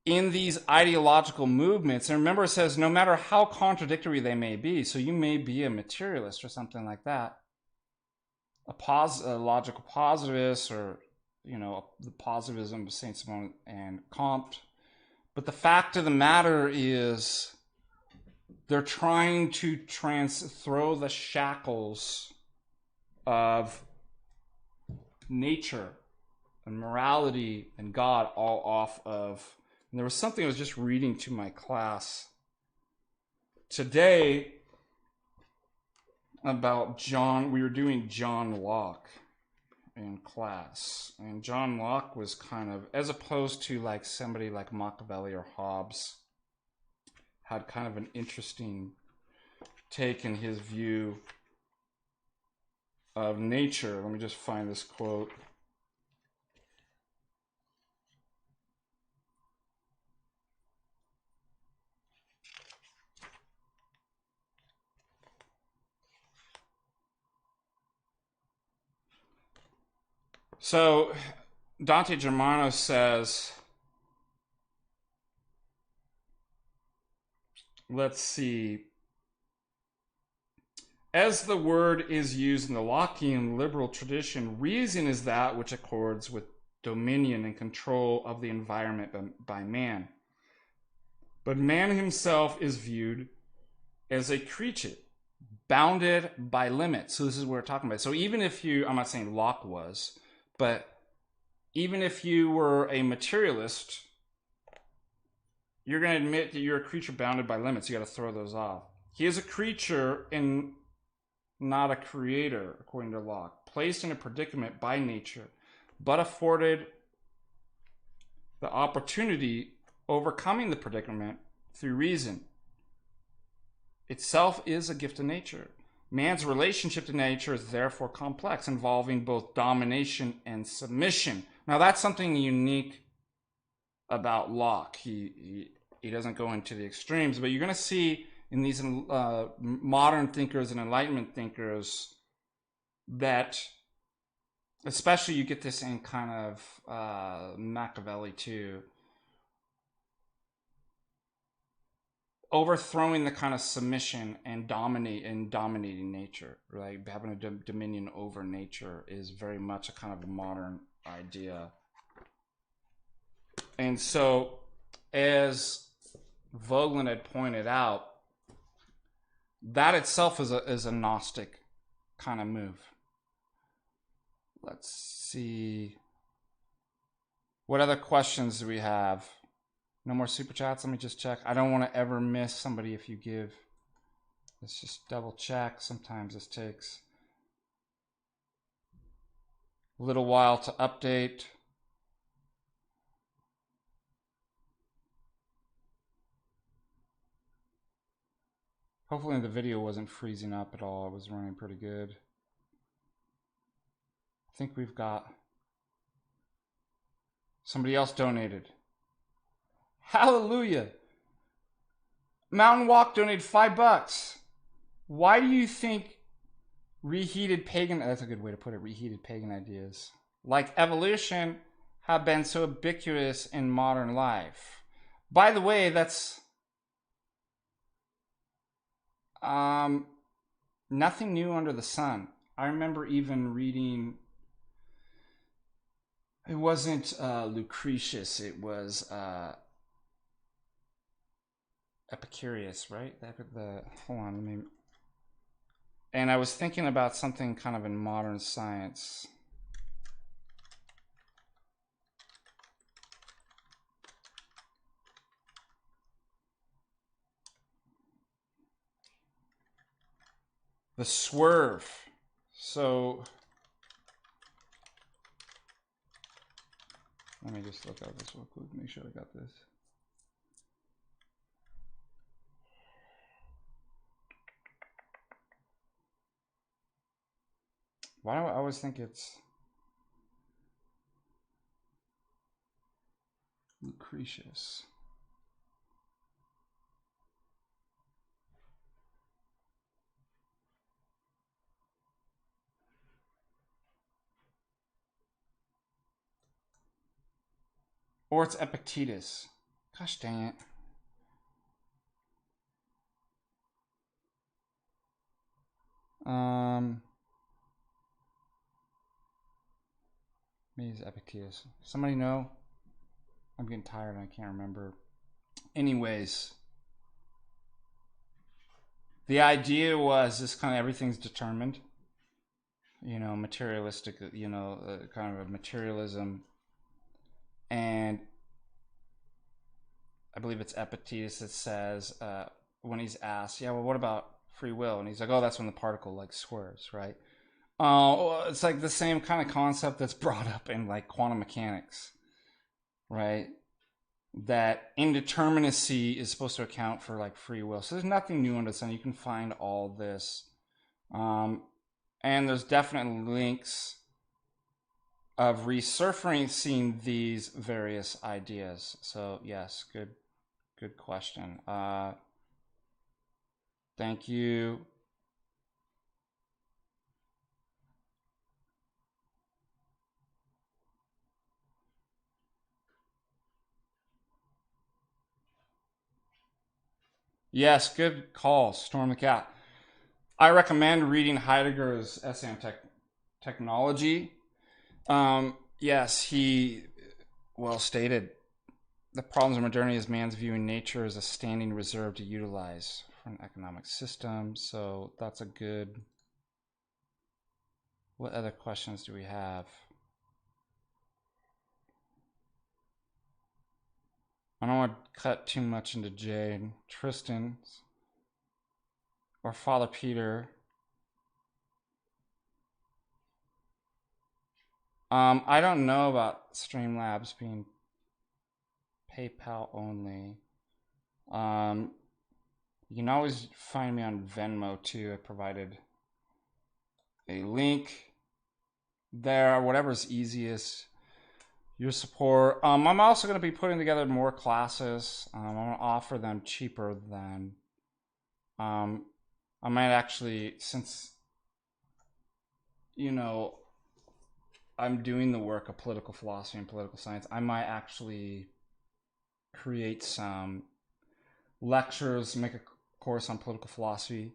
in these ideological movements, and remember it says no matter how contradictory they may be, so you may be a materialist or something like that, a logical positivist, or the positivism of Saint Simon and Comte, but the fact of the matter is they're trying to throw the shackles of nature and morality and God all off of. And there was something I was just reading to my class today about we were doing John Locke in class. And John Locke was kind of, as opposed to like somebody like Machiavelli or Hobbes, had kind of an interesting take in his view of nature. Let me just find this quote. So Dante Germano says, let's see, as the word is used in the Lockean liberal tradition, reason is that which accords with dominion and control of the environment by man. But man himself is viewed as a creature, bounded by limits. So this is what we're talking about. So even if I'm not saying Locke was, but even if you were a materialist, you're going to admit that you're a creature bounded by limits. You got to throw those off. He is a creature and not a creator, according to Locke, placed in a predicament by nature, but afforded the opportunity overcoming the predicament through reason. Itself is a gift of nature. Man's relationship to nature is therefore complex, involving both domination and submission. Now that's something unique about Locke. He doesn't go into the extremes, but you're going to see in these modern thinkers and Enlightenment thinkers that, especially you get this in kind of Machiavelli too, overthrowing the kind of submission and dominating nature, right? Having a dominion over nature is very much a kind of a modern idea. And so, as Vogelin had pointed out, that itself is a Gnostic kind of move. Let's see. What other questions do we have? No more super chats? Let me just check. I don't want to ever miss somebody if you give. Let's just double check. Sometimes this takes a little while to update. Hopefully the video wasn't freezing up at all. It was running pretty good. I think we've got somebody else donated. Hallelujah. Mountain Walk donated $5. Why do you think reheated pagan, that's a good way to put it, reheated pagan ideas like evolution have been so ubiquitous in modern life? By the way, that's nothing new under the sun. I remember even reading, It wasn't Lucretius. It was Epicurus, right? Hold on, let me. And I was thinking about something kind of in modern science. The swerve. So let me just look at this real quick, make sure I got this. Why do I always think it's Lucretius? Or it's Epictetus. Gosh dang it. Maybe it's Epictetus. Somebody know? I'm getting tired and I can't remember. Anyways, the idea was this kind of everything's determined. You know, materialistic, you know, kind of a materialism. And I believe it's Epictetus that says, when he's asked, yeah, well, what about free will? And he's like, oh, that's when the particle like swerves, right? It's like the same kind of concept that's brought up in like quantum mechanics, right? That indeterminacy is supposed to account for like free will. So there's nothing new under the sun. You can find all this. And there's definitely links of resurfacing these various ideas. So yes, good question. Thank you. Yes, good call, Storm the Cat. I recommend reading Heidegger's essay on technology. Yes, he well stated the problems of modernity is man's viewing nature as a standing reserve to utilize for an economic system. So that's a good. What other questions do we have? I don't want to cut too much into Jade. Tristan's or Father Peter. I don't know about Streamlabs being PayPal only. You can always find me on Venmo too. I provided a link there, whatever's easiest. Your support. I'm also going to be putting together more classes. I'm going to offer them cheaper than. I might actually, since you know I'm doing the work of political philosophy and political science, I might actually create some lectures, make a course on political philosophy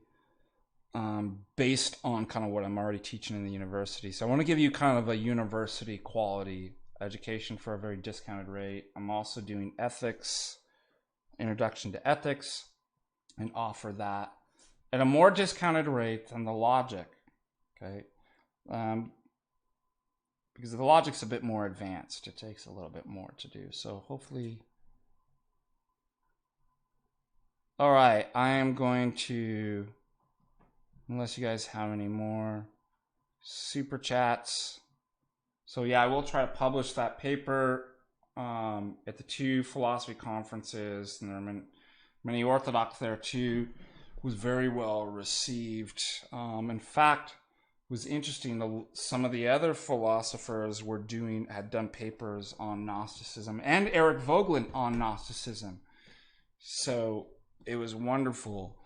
based on kind of what I'm already teaching in the university. So I want to give you kind of a university quality education for a very discounted rate. I'm also doing ethics, introduction to ethics, and offer that at a more discounted rate than the logic, okay? Because the logic's a bit more advanced. It takes a little bit more to do. So hopefully... All right, I am going to, unless you guys have any more super chats. So yeah, I will try to publish that paper at the 2 philosophy conferences, and there are many Orthodox there too. It was very well received. In fact, it was interesting. Some of the other philosophers had done papers on Gnosticism, and Eric Voegelin on Gnosticism. So it was wonderful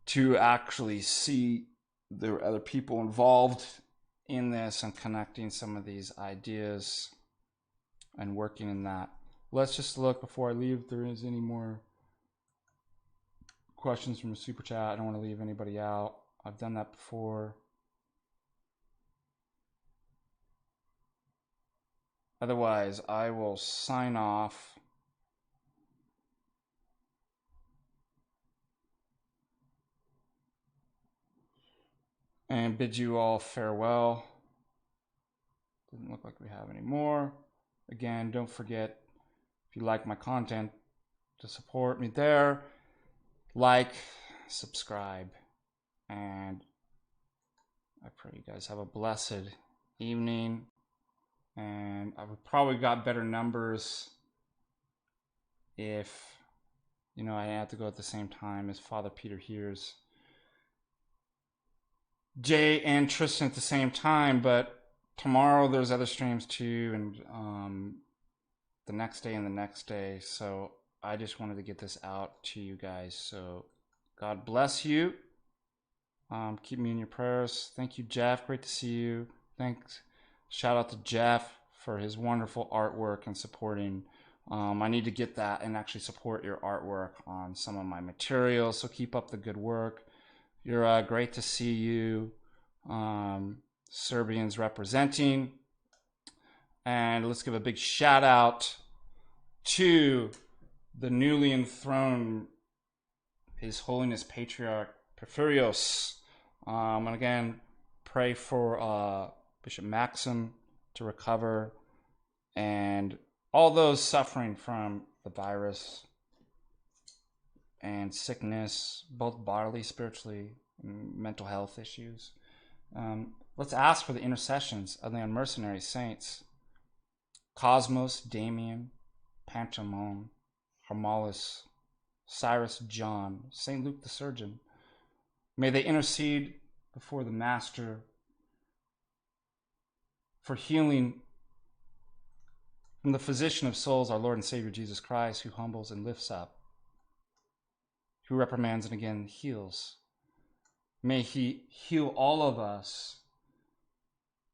to actually see there were other people involved in this and connecting some of these ideas and working in that. Let's just look before I leave if there is any more questions from the super chat. I don't want to leave anybody out. I've done that before. Otherwise, I will sign off. And bid you all farewell. Doesn't look like we have any more. Again, don't forget, if you like my content, to support me there. Like, subscribe, and I pray you guys have a blessed evening. And I would probably got better numbers if, you know, I had to go at the same time as Father Peter hears Jay and Tristan at the same time, but tomorrow there's other streams too, and the next day and the next day. So I just wanted to get this out to you guys. So God bless you. Keep me in your prayers. Thank you, Jeff. Great to see you. Thanks. Shout out to Jeff for his wonderful artwork and supporting. I need to get that and actually support your artwork on some of my materials. So keep up the good work. You're great to see you. Serbians representing. And let's give a big shout out to the newly enthroned His Holiness Patriarch Porphyrios. And again, pray for Bishop Maxim to recover and all those suffering from the virus and sickness, both bodily, spiritually, and mental health issues. Let's ask for the intercessions of the unmercenary saints: Cosmos, Damien, Pantamon, Harmalus, Cyrus, John, St. Luke the Surgeon. May they intercede before the Master for healing from the physician of souls, our Lord and Savior Jesus Christ, who humbles and lifts up, who reprimands and again heals. May he heal all of us,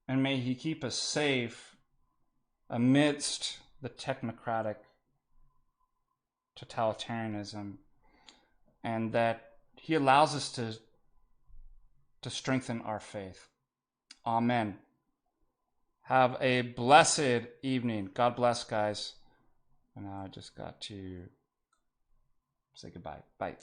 and may he keep us safe amidst the technocratic totalitarianism, and that he allows us to strengthen our faith. Amen. Have a blessed evening. God bless, guys. And now I just got to say goodbye. Bye.